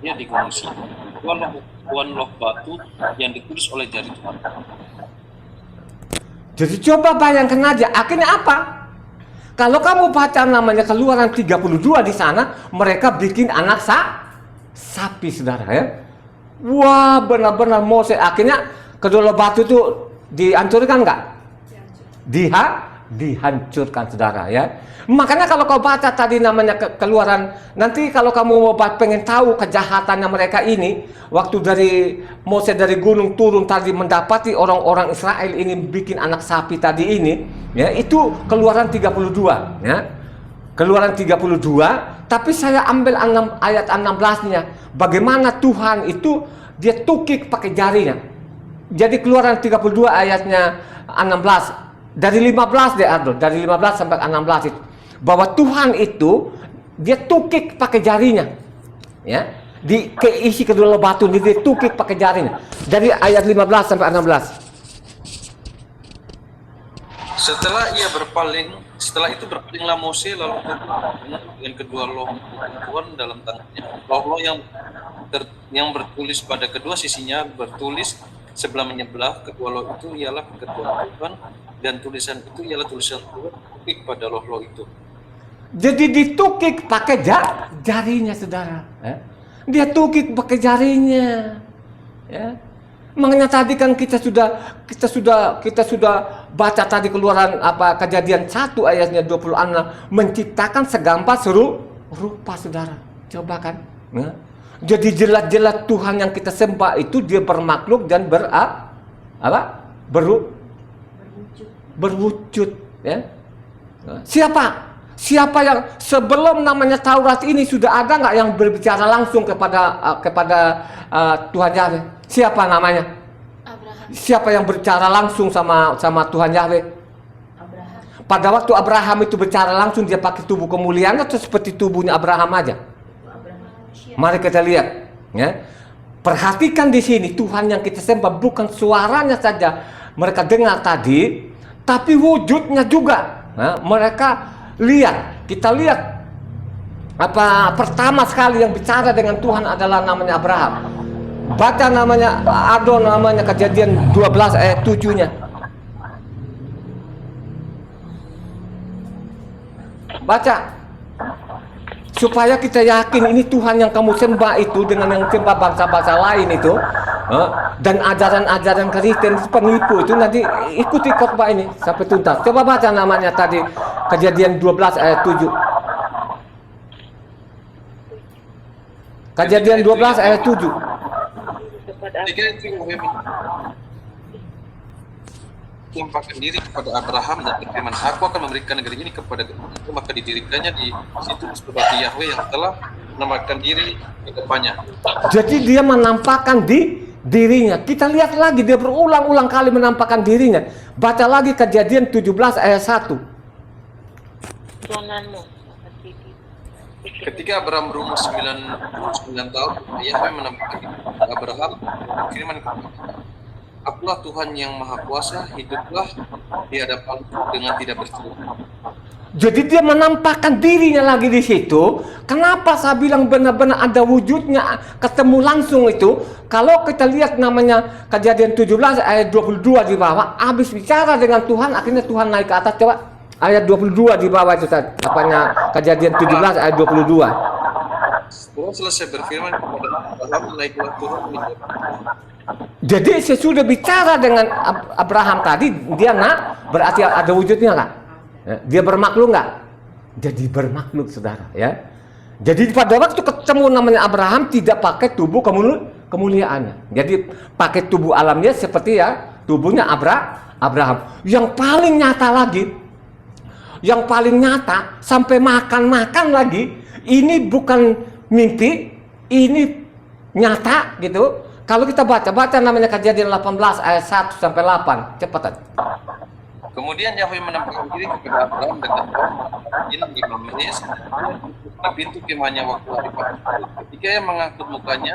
Speaker 2: dia di Gunung Sinai tuan loh batu yang ditulis oleh jari Tuhan.
Speaker 1: Jadi coba bayangkan aja, akhirnya apa? Kalau kamu baca namanya Keluaran 32 di sana, mereka bikin anak sapi saudara ya. Wah benar-benar Moses, akhirnya kedua batu itu dihancurkan nggak? Dihancurkan saudara ya. Makanya kalau kau baca tadi namanya Keluaran, nanti kalau kamu mau pengen tahu kejahatannya mereka ini, waktu dari Moses dari gunung turun tadi mendapati orang-orang Israel ini bikin anak sapi tadi ini, ya itu Keluaran 32 ya. Keluaran 32, tapi saya ambil ayat 16-nya. Bagaimana Tuhan itu dia tukik pakai jarinya. Jadi Keluaran 32 ayatnya 16. Dari 15 deh Ardo, dari 15 sampai 16 itu. Bahwa Tuhan itu dia tukik pakai jarinya. Ya. Keisi kedua batu ini dia tukik pakai jarinya. Dari ayat 15 sampai 16.
Speaker 2: Setelah itu berpalinglah Mose lalu dengan kedua loh Tuhan dalam tangannya. Loh yang bertulis pada kedua sisinya bertulis sebelah menyebelah, kedua loh itu ialah kedua Tuhan, dan tulisan itu ialah tulisan Tuhan tukik pada loh itu.
Speaker 1: Jadi ditukik pakai jarinya saudara. Dia tukik pakai jarinya. Ya. Makanya tadi kan kita sudah baca tadi Keluaran Kejadian 1 ayatnya 26, menciptakan segambar rupa saudara. Coba kan. Ya. Jadi jelas-jelas Tuhan yang kita sembah itu dia bermakhluk dan berwujud ya. Siapa yang sebelum namanya Taurat ini sudah ada nggak yang berbicara langsung kepada Tuhan Yahweh? Siapa namanya?
Speaker 3: Abraham.
Speaker 1: Siapa yang berbicara langsung sama Tuhan Yahweh?
Speaker 3: Abraham.
Speaker 1: Pada waktu Abraham itu bicara langsung, dia pakai tubuh kemuliaan atau seperti tubuhnya Abraham aja? Mari kita lihat, ya. Perhatikan di sini Tuhan yang kita sembah bukan suaranya saja mereka dengar tadi, tapi wujudnya juga. Nah, mereka lihat, kita lihat pertama sekali yang bicara dengan Tuhan adalah namanya Abraham. Baca namanya Ado, namanya Kejadian 12 ayat 7-nya. Baca. Supaya kita yakin ini Tuhan yang kamu sembah itu dengan yang sembah bangsa-bangsa lain itu, dan ajaran-ajaran Kristen penipu itu, nanti ikuti khotbah ini sampai tuntas. Coba baca namanya tadi Kejadian 12 ayat 7. Kejadian 12 ayat 7.
Speaker 2: Menampakkan diri kepada Abraham dan berfirman, aku akan memberikan negeri ini kepada itu, maka didirikannya di situ seperti Yahweh yang telah menampakkan diri ke depannya.
Speaker 1: Jadi dia menampakkan dirinya. Kita lihat lagi, dia berulang-ulang kali menampakkan dirinya. Baca lagi Kejadian 17 ayat 1.
Speaker 2: Ketika Abraham berumur 99 tahun, Yahweh menampakkan Abraham firman kepada, akulah Tuhan yang Maha Kuasa, hiduplah di hadapan dengan tidak bercelah.
Speaker 1: Jadi dia menampakkan dirinya lagi di situ. Kenapa saya bilang benar-benar ada wujudnya, ketemu langsung itu? Kalau kita lihat namanya Kejadian 17 ayat 22 di bawah, habis bicara dengan Tuhan, akhirnya Tuhan naik ke atas. Coba ayat 22 di bawah itu, apanya Kejadian 17 ayat 22.
Speaker 2: Setelah selesai berfirman kepada Abraham, naiklah turun menjadi.
Speaker 1: Jadi sesudah bicara dengan Abraham tadi, dia berarti ada wujudnya nggak? Ya, dia bermakhluk nggak? Jadi bermakhluk, saudara. Ya. Jadi pada waktu ketemu namanya Abraham tidak pakai tubuh kemuliaannya. Jadi pakai tubuh alamnya seperti ya tubuhnya Abraham. Yang paling nyata lagi, yang paling nyata sampai makan lagi, ini bukan mimpi, ini nyata gitu. Kalau kita baca namanya Kejadian 18 ayat 1 sampai 8, cepatan.
Speaker 2: Kemudian Yahweh menampakkan diri kepada Abraham dengan Ini di Mamres di pintu kemahnya waktu hari pagi. Ketika ia mengangkat mukanya,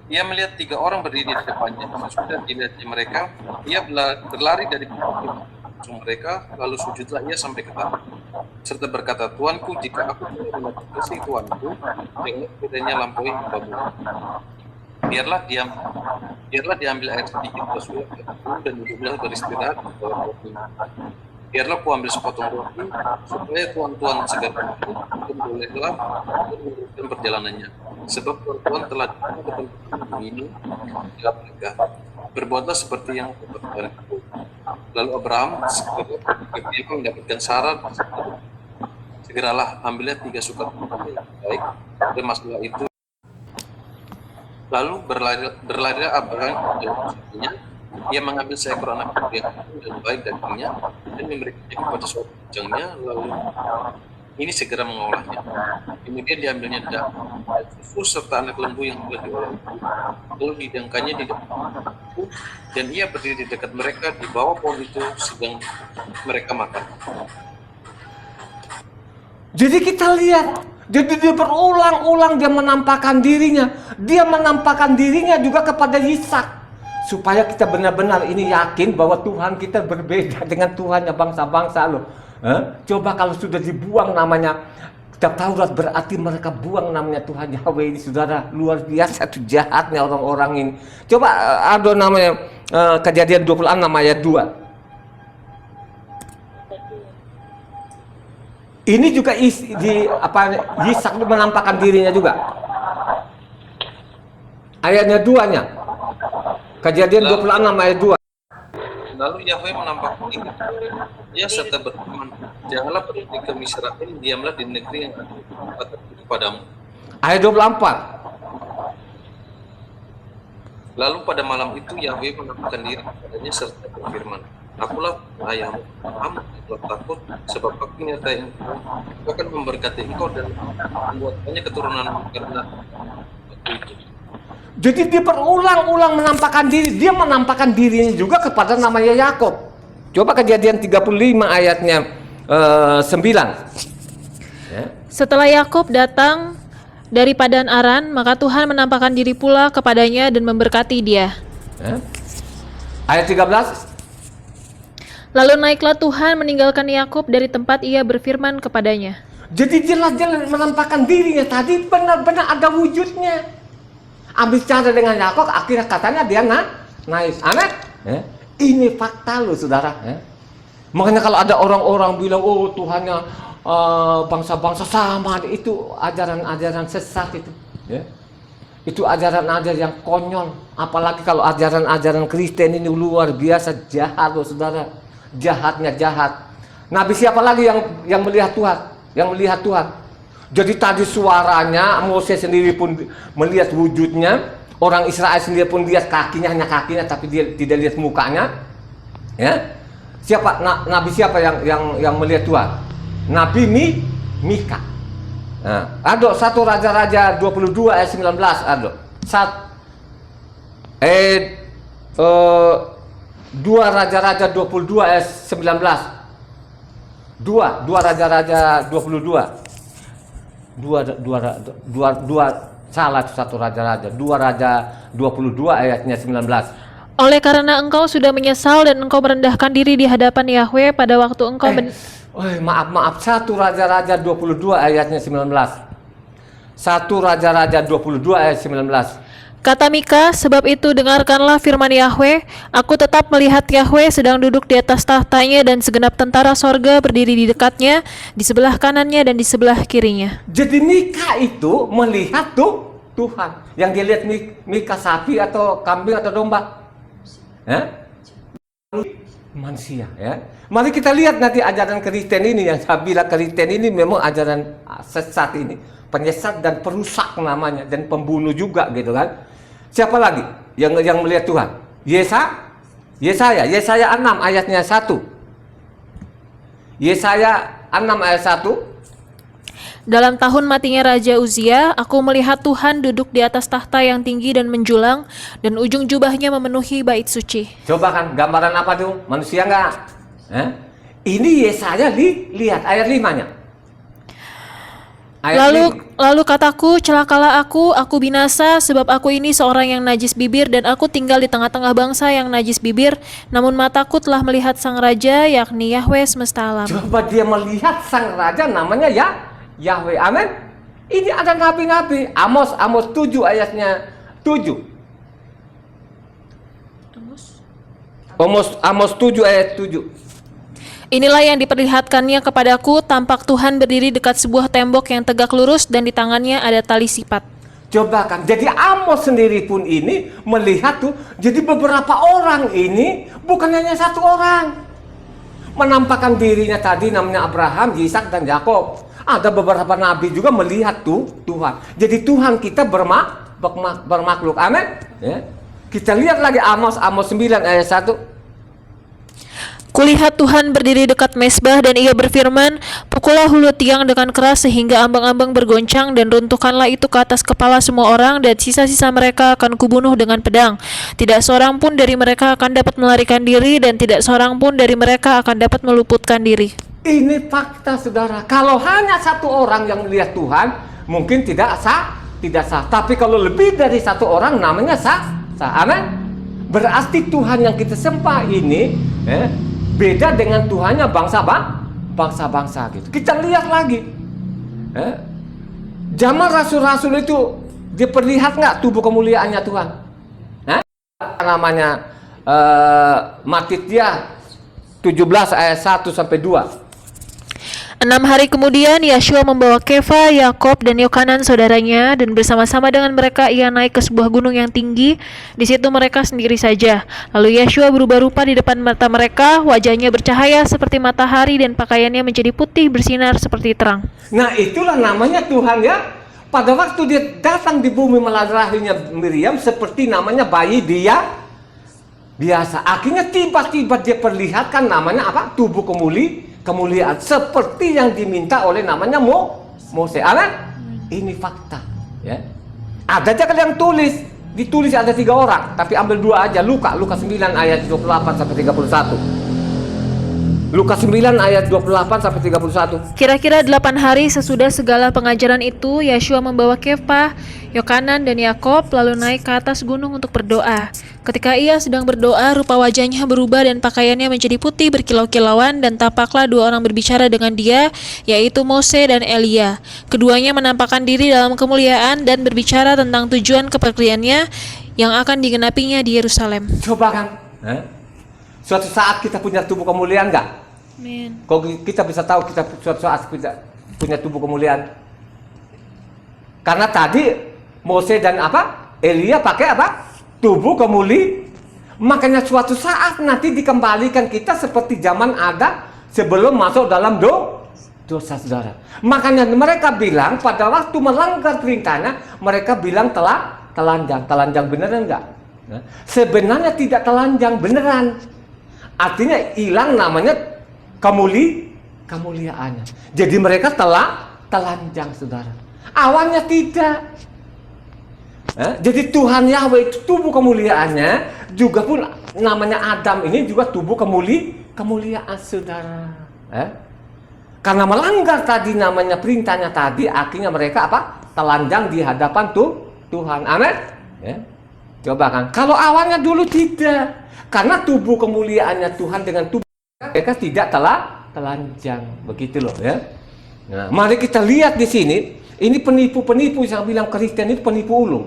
Speaker 2: ia melihat 3 orang berdiri di depannya. Sesudah dilihatnya mereka, ia berlari dari pintu mereka, lalu sujudlah ia sampai ke tanah, serta berkata, Tuanku, jika aku tidak melihat kasih Tuanku, dengan bedanya lampaui hamba bumi. Biarlah diambil air sedikit bersulap dan duduklah beristirahat di bawah pohon. Biarlah ku ambil sepotong roti supaya tuan-tuan segera makan dan bolehlah meneruskan perjalanannya. Sebab tuan-tuan telah datang ke tempat ini dalam mereka. Berbuatlah seperti yang aku katakan. Lalu Abraham ketika mendapatkan syarat, segeralah ambilnya 3 sukat yang baik dan masalah itu. Lalu berlarilah Abraham ke dalam. Ia mengambil seekor anak yang dan baik dagingnya dan memberikannya kepada seorang bujangnya, lalu ini segera mengolahnya. Kemudian diambilnya daging, susu serta anak lembu yang telah diolah itu, lalu didangkannya di depan itu, dan ia berdiri di dekat mereka di bawah pohon itu sedang mereka makan.
Speaker 1: Jadi kita lihat, jadi dia berulang-ulang dia menampakkan dirinya. Dia menampakkan dirinya juga kepada Ishak. Supaya kita benar-benar ini yakin bahwa Tuhan kita berbeda dengan Tuhannya bangsa-bangsa loh. Coba kalau sudah dibuang namanya kitab Taurat, berarti mereka buang namanya Tuhan Yahweh ini, saudara. Luar biasa tuh jahatnya orang-orang ini. Coba ada namanya Kejadian 26 ayat 2. Ini juga Ishak menampakkan dirinya juga. Ayatnya 2-nya. Kejadian 26 ayat 2.
Speaker 2: Lalu Yahweh menampakkan diri dia serta berfirman, janganlah pergi ke Misra, diamlah di negeri yang ada kepadamu.
Speaker 1: Ayat 24.
Speaker 2: Lalu pada malam itu Yahweh menampakkan diri kepadanya serta berfirman, Akulah ayahmu, Abraham, telah takut, sebab aku menyertai engkau, aku akan memberkati engkau dan membuatkannya keturunan karena waktu itu.
Speaker 1: Jadi dia berulang-ulang menampakkan diri. Dia menampakkan dirinya juga kepada namanya Yakub. Coba Kejadian 35 ayatnya 9. Ya.
Speaker 4: Setelah Yakub datang dari Padan Aran, maka Tuhan menampakkan diri pula kepadanya dan memberkati dia.
Speaker 1: Ya. Ayat 13.
Speaker 4: Lalu naiklah Tuhan meninggalkan Yakub dari tempat ia berfirman kepadanya.
Speaker 1: Jadi jelas-jelas menampakkan dirinya tadi benar-benar ada wujudnya. Habis cara dengan Yakub, akhirnya katanya dia naik. Aneh? Ya. Ini fakta loh, saudara. Ya. Makanya kalau ada orang-orang bilang, oh Tuhannya bangsa-bangsa sama, itu ajaran-ajaran sesat itu. Ya. Itu ajaran-ajaran yang konyol. Apalagi kalau ajaran-ajaran Kristen ini luar biasa jahat loh, saudara. Jahatnya jahat. Nabi siapa lagi yang melihat Tuhan? Yang melihat Tuhan. Jadi tadi suaranya, Moses sendiri pun melihat wujudnya, orang Israel sendiri pun lihat kakinya, hanya kakinya, tapi dia tidak lihat mukanya. Ya, siapa Nabi siapa yang melihat Tuhan? Nabi Mika. Nah, ada 1 Raja-Raja 22 ayat 19 ada. 2 Raja-Raja 22 ayat 19. 2 Raja-Raja 22. Salah, 1 Raja-Raja. 2 Raja 22 ayatnya 19.
Speaker 4: Oleh karena engkau sudah menyesal dan engkau merendahkan diri di hadapan Yahweh pada waktu engkau
Speaker 1: maaf 1 Raja-Raja 22 ayatnya 19. 1 Raja-Raja 22 ayat 19.
Speaker 4: Kata Mika, sebab itu dengarkanlah firman Yahweh, aku tetap melihat Yahweh sedang duduk di atas tahtanya dan segenap tentara sorga berdiri di dekatnya, di sebelah kanannya dan di sebelah kirinya.
Speaker 1: Jadi Mika itu melihat tuh Tuhan. Yang dia lihat Mika sapi atau kambing atau domba? Manusia, ya. Mari kita lihat nanti ajaran Kristen ini, yang saya bilang Kristen ini memang ajaran sesat ini, penyesat dan perusak namanya, dan pembunuh juga gitu kan. Siapa lagi yang melihat Tuhan? Yesaya 6 ayatnya 1. Yesaya 6 ayat 1.
Speaker 4: Dalam tahun matinya Raja Uzia, aku melihat Tuhan duduk di atas tahta yang tinggi dan menjulang, dan ujung jubahnya memenuhi bait suci.
Speaker 1: Coba kan, gambaran apa tuh? Manusia enggak? Ini Yesaya lihat ayat 5-nya.
Speaker 4: Lalu kataku, celakalah aku binasa, sebab aku ini seorang yang najis bibir, dan aku tinggal di tengah-tengah bangsa yang najis bibir, namun mataku telah melihat Sang Raja, yakni Yahweh semesta alam.
Speaker 1: Coba dia melihat Sang Raja, namanya Yahweh, amin. Ini ada nabi-nabi. Amos 7 ayatnya 7. Amos 7 ayat 7.
Speaker 4: Inilah yang diperlihatkannya kepadaku, tampak Tuhan berdiri dekat sebuah tembok yang tegak lurus dan di tangannya ada tali sipat.
Speaker 1: Coba kan, jadi Amos sendiri pun ini melihat tuh, jadi beberapa orang ini bukan hanya satu orang. Menampakkan dirinya tadi namanya Abraham, Ishak dan Yakub. Ada beberapa nabi juga melihat tuh Tuhan. Jadi Tuhan kita bermakhluk. Amin. Ya. Kita lihat lagi Amos 9 ayat 1.
Speaker 4: Kulihat Tuhan berdiri dekat mezbah dan ia berfirman, pukullah hulu tiang dengan keras sehingga ambang-ambang bergoncang dan runtuhkanlah itu ke atas kepala semua orang dan sisa-sisa mereka akan kubunuh dengan pedang. Tidak seorang pun dari mereka akan dapat melarikan diri dan tidak seorang pun dari mereka akan dapat meluputkan diri.
Speaker 1: Ini fakta saudara. Kalau hanya satu orang yang melihat Tuhan, mungkin tidak sah. Tapi kalau lebih dari satu orang, namanya sah. Amin. Berarti Tuhan yang kita sembah ini beda dengan Tuhannya bangsa-bangsa gitu. Kita lihat lagi. Zaman rasul-rasul itu diperlihat nggak tubuh kemuliaannya Tuhan? Namanya Matitia 17 ayat 1 sampai 2.
Speaker 4: 6 hari kemudian Yeshua membawa Kefa, Yakob, dan Yohanan saudaranya, dan bersama-sama dengan mereka ia naik ke sebuah gunung yang tinggi. Di situ mereka sendiri saja. Lalu Yeshua berubah rupa di depan mata mereka, wajahnya bercahaya seperti matahari dan pakaiannya menjadi putih bersinar seperti terang.
Speaker 1: Nah itulah namanya Tuhan ya. Pada waktu dia datang di bumi melalui rahimnya Miriam, seperti namanya bayi dia biasa. Akhirnya tiba-tiba dia perlihatkan namanya apa? Tubuh kemuliaan seperti yang diminta oleh namanya Mose. Amin. Ini fakta ya. Ada aja yang ditulis ada 3 orang, tapi ambil 2 aja. Lukas 9 ayat 28 sampai 31. Lukas 9 ayat 28 sampai 31.
Speaker 4: Kira-kira 8 hari sesudah segala pengajaran itu, Yeshua membawa Kefa, Yohanan, dan Yakob lalu naik ke atas gunung untuk berdoa. Ketika ia sedang berdoa, rupa wajahnya berubah dan pakaiannya menjadi putih berkilau-kilauan, dan tampaklah 2 orang berbicara dengan dia, yaitu Mose dan Elia. Keduanya menampakkan diri dalam kemuliaan dan berbicara tentang tujuan kepergiannya yang akan digenapinya di Yerusalem.
Speaker 1: Coba kan, suatu saat kita punya tubuh kemuliaan nggak?
Speaker 4: Amin.
Speaker 1: Kok kita bisa tahu kita suatu saat kita punya tubuh kemuliaan? Karena tadi Mose dan Elia pakai tubuh kemuliaan. Makanya suatu saat nanti dikembalikan kita seperti zaman ada sebelum masuk dalam dosa saudara. Makanya mereka bilang pada waktu melanggar perintahnya, mereka bilang telanjang beneran enggak? Sebenarnya tidak telanjang beneran. Artinya hilang namanya kemuliaannya. Jadi mereka telanjang saudara. Awalnya tidak. Jadi Tuhan Yahweh itu tubuh kemuliaannya, juga pun namanya Adam ini juga tubuh kemuliaan saudara. Karena melanggar tadi namanya perintahnya tadi, akhirnya mereka telanjang di hadapan Tuhan. Amin. Coba kan, kalau awalnya dulu tidak. Karena tubuh kemuliaannya Tuhan dengan tubuh mereka tidak telanjang, begitu loh ya. Nah, mari kita lihat di sini, ini penipu-penipu yang bilang Kristen itu penipu ulung.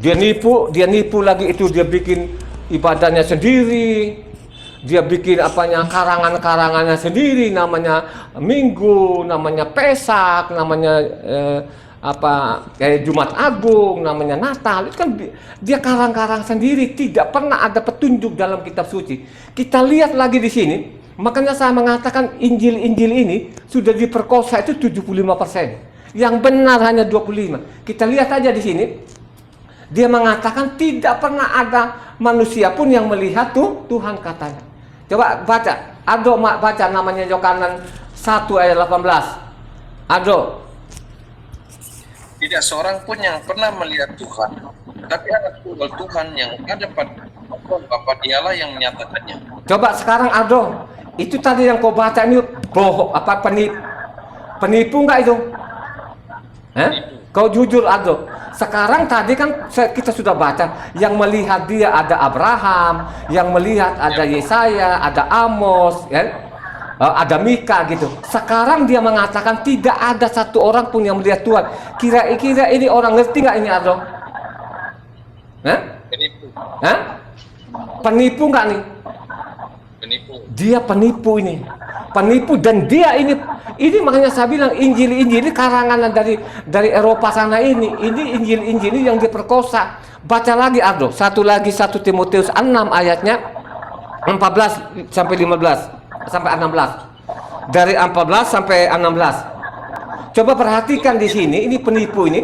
Speaker 1: Dia nipu lagi itu, dia bikin ibadahnya sendiri. Dia bikin karangan-karangannya sendiri, namanya Minggu, namanya Pesak, namanya kayak Jumat Agung, namanya Natal. Itu kan dia karang-karang sendiri, tidak pernah ada petunjuk dalam kitab suci. Kita lihat lagi di sini, makanya saya mengatakan Injil-Injil ini sudah diperkosa itu 75%. Yang benar hanya 25%. Kita lihat aja di sini. Dia mengatakan tidak pernah ada manusia pun yang melihat Tuhan katanya. Coba baca. Ado baca namanya Yohanan 1 ayat 18. Ado.
Speaker 2: Tidak seorang pun yang pernah melihat Tuhan, tapi anak tunggal Tuhan yang ada pada Bapa, dialah yang menyatakannya.
Speaker 1: Coba sekarang Ado, itu tadi yang kau baca ini bohong, penipu nggak itu? Kau jujur Ado. Sekarang tadi kan kita sudah baca, yang melihat dia ada Abraham, yang melihat ada Yesaya, ada Amos, ya? Ada Mika gitu. Sekarang dia mengatakan tidak ada satu orang pun yang melihat Tuhan. Kira-kira ini orang ngerti nggak ini Ado?
Speaker 2: Penipu.
Speaker 1: Penipu nggak nih?
Speaker 2: Penipu.
Speaker 1: Dia penipu ini. Penipu, dan dia ini makanya saya bilang Injil ini karangan dari Eropa sana ini Injil yang diperkosa. Baca lagi Ardo, satu lagi 1 Timotius 6 ayatnya 14 sampai 15 sampai 16. Dari 14 sampai 16. Coba perhatikan di sini, ini penipu ini,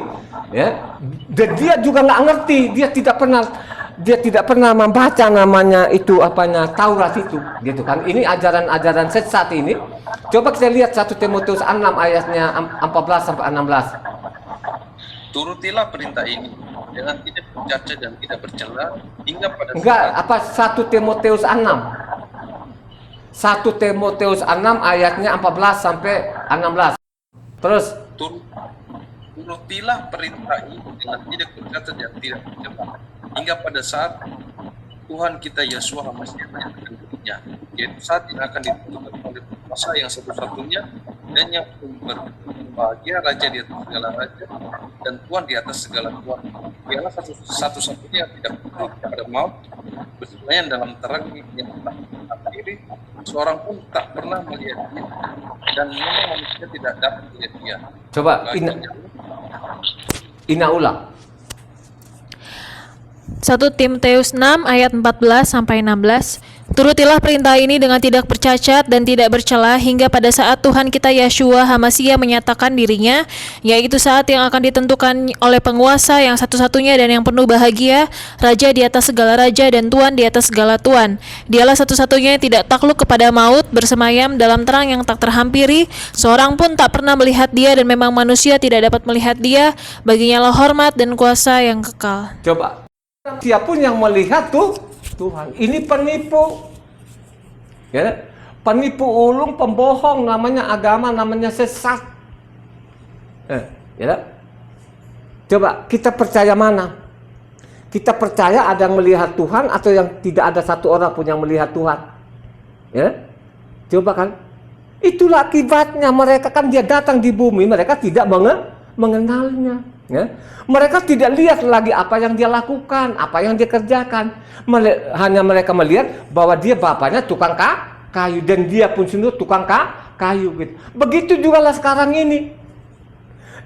Speaker 1: ya. Dan dia juga nggak ngerti, dia tidak pernah membaca namanya itu Taurat itu, gitu kan. Ini ajaran-ajaran sesat ini. Coba kita lihat 1 Timotius 6 ayatnya 14 sampai 16.
Speaker 2: Turutilah perintah ini dengan tidak bercacat dan tidak bercela hingga pada
Speaker 1: 1 Timotius 6. 1 Timotius 6 ayatnya 14 sampai 16. Terus
Speaker 2: turutilah perintah ini dengan tidak bercacat dan tidak bercela hingga pada saat Tuhan kita Yesus Masihi menyatakan dirinya, yaitu saat yang akan ditentukan oleh penguasa yang satu-satunya dan yang berbahagia, Raja di atas segala raja dan Tuhan di atas segala Tuhan. Dialah satu-satunya yang tidak perlu pada maut, bersemayam dalam terang yang tak diri, seorang pun tak pernah melihat dia, dan memang manusia tidak dapat melihat dia.
Speaker 1: Coba Ina ulang.
Speaker 4: 1 Timotius 6 ayat 14 sampai 16. Turutilah perintah ini dengan tidak bercacat dan tidak bercela hingga pada saat Tuhan kita Yeshua HaMashiach menyatakan dirinya, yaitu saat yang akan ditentukan oleh penguasa yang satu-satunya dan yang penuh bahagia, Raja di atas segala raja dan Tuhan di atas segala Tuhan. Dialah satu-satunya yang tidak takluk kepada maut, bersemayam dalam terang yang tak terhampiri, seorang pun tak pernah melihat dia dan memang manusia tidak dapat melihat dia, baginya lah hormat dan kuasa yang kekal.
Speaker 1: Coba, siapapun yang melihat Tuhan, ini penipu, ya, penipu ulung, pembohong, namanya agama, namanya sesat, ya. Coba kita percaya mana? Kita percaya ada yang melihat Tuhan atau yang tidak ada satu orang pun yang melihat Tuhan, ya? Coba kan, itulah akibatnya mereka kan dia datang di bumi, mereka tidak mengenalnya. Ya. Mereka tidak lihat lagi apa yang dia lakukan, apa yang dia kerjakan. Hanya mereka melihat bahwa dia bapaknya tukang kayu dan dia pun sendiri tukang kayu gitu. Begitu juga lah sekarang ini.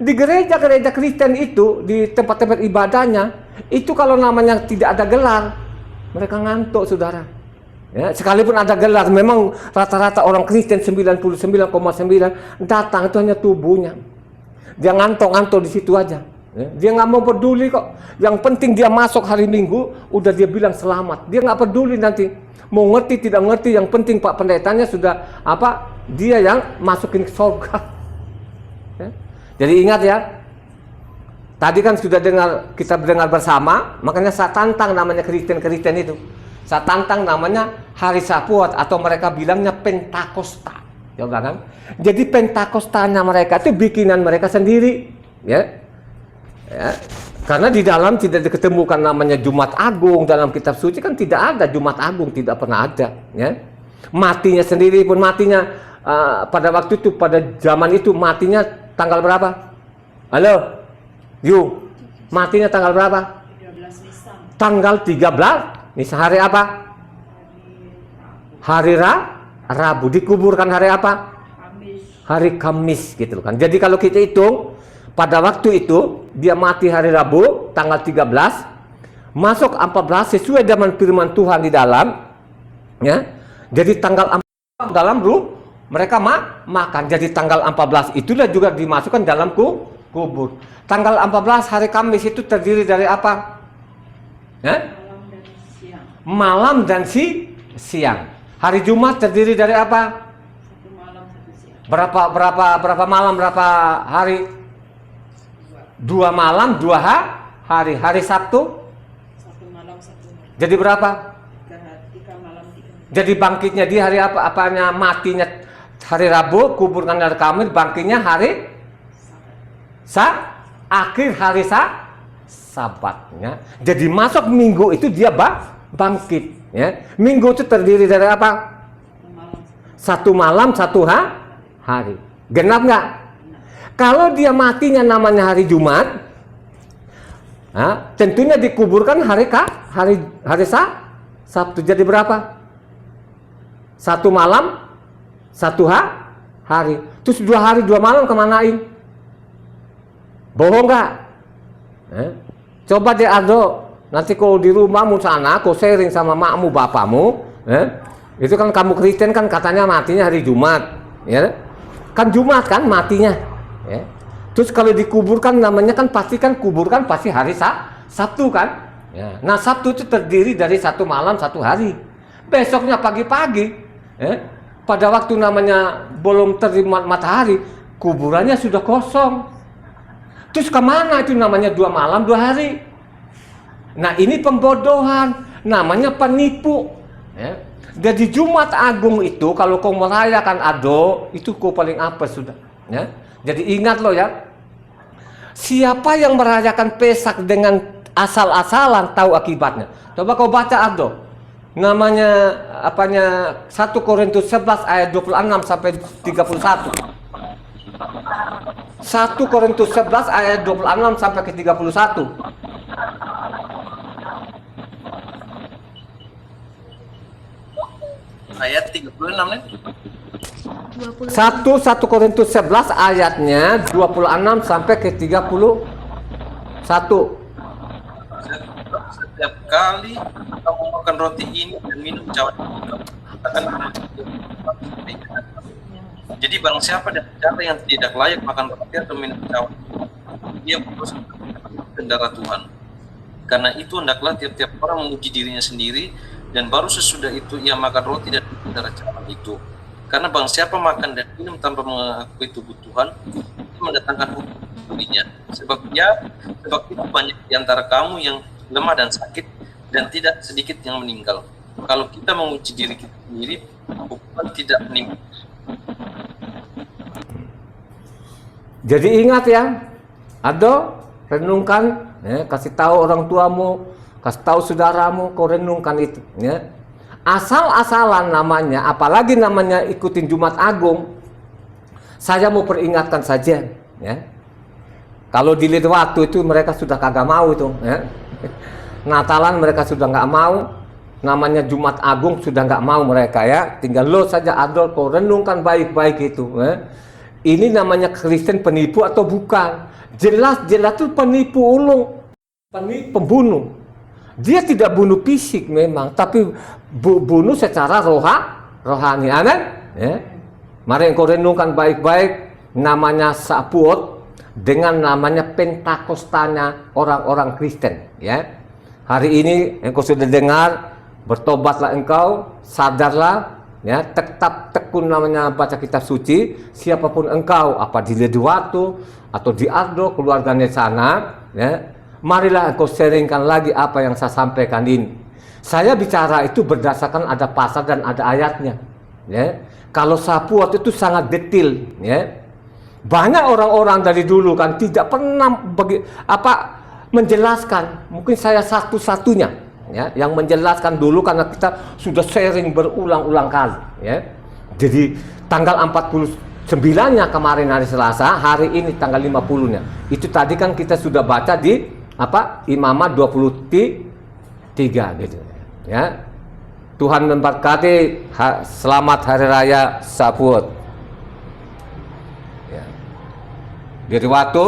Speaker 1: Di gereja-gereja Kristen itu, di tempat-tempat ibadahnya, itu kalau namanya tidak ada gelar, mereka ngantuk, saudara. Ya, sekalipun ada gelar, memang rata-rata orang Kristen 99,9 datang itu hanya tubuhnya. Dia ngantuk-ngantuk di situ aja. Ya, dia nggak mau peduli kok. Yang penting dia masuk hari Minggu, udah dia bilang selamat. Dia nggak peduli nanti mau ngerti tidak ngerti. Yang penting Pak Pendetanya sudah dia yang masukin ke surga. Ya. Jadi ingat ya. Tadi kan sudah kita dengar bersama. Makanya saya tantang namanya Kristen itu. Saya tantang namanya Hari Sapuat atau mereka bilangnya Pentakosta. Ya kan? Jadi Pentakostanya mereka itu bikinan mereka sendiri, ya. Ya. Karena di dalam tidak diketemukan namanya Jumat Agung dalam kitab suci, kan tidak ada Jumat Agung, tidak pernah ada, ya. Matinya sendiri pun matinya pada waktu itu, pada zaman itu matinya tanggal berapa? Halo, matinya tanggal berapa? tanggal 13. Ini hari apa? Hari Rabu. Dikuburkan hari apa? Hari Kamis gitu kan. Jadi kalau kita hitung pada waktu itu dia mati hari Rabu tanggal 13, masuk 14 sesuai dengan firman Tuhan di dalam, ya. Jadi tanggal 14 dalam mereka makan. Jadi tanggal 14 itulah juga dimasukkan dalam kubur. Tanggal 14 hari Kamis itu terdiri dari apa? Ya? Malam dan siang. Hari Jumat terdiri dari apa? Berapa malam, berapa hari? 2 malam, 2 hari. Hari Sabtu?
Speaker 3: 1 malam, 1 hari.
Speaker 1: Jadi berapa?
Speaker 3: 3 malam, 3 hari.
Speaker 1: Jadi bangkitnya dia hari apa? Apanya matinya hari Rabu, kuburkan hari Kamis, bangkitnya hari akhir hari Sabatnya. Jadi masuk minggu itu dia bangkit. Ya. Minggu itu terdiri dari apa? 1 malam, 1 hari. Genap nggak? Kalau dia matinya namanya hari Jumat, tentunya dikuburkan hari Sabtu. Jadi berapa? 1 malam, 1 hari. Terus 2 hari 2 malam kemanain? Bohong nggak? Coba deh Aldo, nanti kalau di rumahmu sana, kau sharing sama makmu, bapakmu, itu kan kamu Kristen kan katanya matinya hari Jumat, ya? Kan Jumat kan matinya, ya? Terus kalau dikuburkan namanya kan pasti kuburkan pasti hari Sabtu kan? Ya. Nah Sabtu itu terdiri dari 1 malam 1 hari. Besoknya pagi-pagi, pada waktu namanya belum terima matahari, kuburannya sudah kosong. Terus kemana itu namanya 2 malam 2 hari? Nah ini pembodohan, namanya penipu. Ya. Jadi Jumat Agung itu kalau kau merayakan ado, itu kau paling apa sudah. Ya. Jadi ingat loh ya, siapa yang merayakan Pesak dengan asal-asalan tahu akibatnya. Coba kau baca ado, namanya 1 Korintus 11 ayat 26 sampai 31. 1 Korintus 11 ayat 26 sampai ke 31.
Speaker 2: Ayat 36 nih.
Speaker 1: 1 Korintus 11 ayatnya 26 sampai ke 31.
Speaker 2: Setiap kali kamu makan roti ini dan minum cawan akan jadi barang siapa dan siapa yang tidak layak makan roti atau minum cawan, dia berdosa dan darah Tuhan. Karena itu hendaklah tiap-tiap orang menguji dirinya sendiri, dan baru sesudah itu ia makan roti dan minum darah cawan itu. Karena barang siapa makan dan minum tanpa mengakui tubuh Tuhan, itu mendatangkan hukum dirinya. Sebab itu banyak di antara kamu yang lemah dan sakit, dan tidak sedikit yang meninggal. Kalau kita menguji diri kita sendiri, hukuman tidak menimpa.
Speaker 1: Jadi ingat ya, renungkan, ya, kasih tahu orang tuamu, kasih tahu saudaramu, kau renungkan itu. Ya. Asal-asalan namanya, apalagi namanya ikutin Jumat Agung, saya mau peringatkan saja. Ya. Kalau dilihat waktu itu mereka sudah kagak mau itu. Ya. Natalan mereka sudah nggak mau, namanya Jumat Agung sudah nggak mau mereka ya. Tinggal lo saja Adol, kau renungkan baik-baik itu. Ya. Ini namanya Kristen penipu atau bukan? Jelas tuh penipu ulung, pembunuh. Dia tidak bunuh fisik memang, tapi bunuh secara rohani. Amin. Ya. Mari engkau renungkan baik-baik namanya Sapuot dengan namanya Pentakostanya orang-orang Kristen. Ya. Hari ini engkau sudah dengar, bertobatlah engkau, sadarlah. Ya, tetap tekun namanya baca kitab suci. Siapapun engkau, apa di Leduwatu atau di Ardo, keluarganya sana, ya, marilah engkau sharingkan lagi apa yang saya sampaikan ini. Saya bicara itu berdasarkan ada pasal dan ada ayatnya. Ya, kalau Sapuot itu sangat detail. Ya, banyak orang-orang dari dulu kan tidak pernah menjelaskan. Mungkin saya satu-satunya. Ya, yang menjelaskan dulu karena kita sudah sharing berulang-ulang kali. Ya. Jadi tanggal 49-nya kemarin hari Selasa, hari ini tanggal 50-nya. Itu tadi kan kita sudah baca di Imamah 23 3 gitu ya. Tuhan memberkati, selamat hari raya Shavuot ya. Dari waktu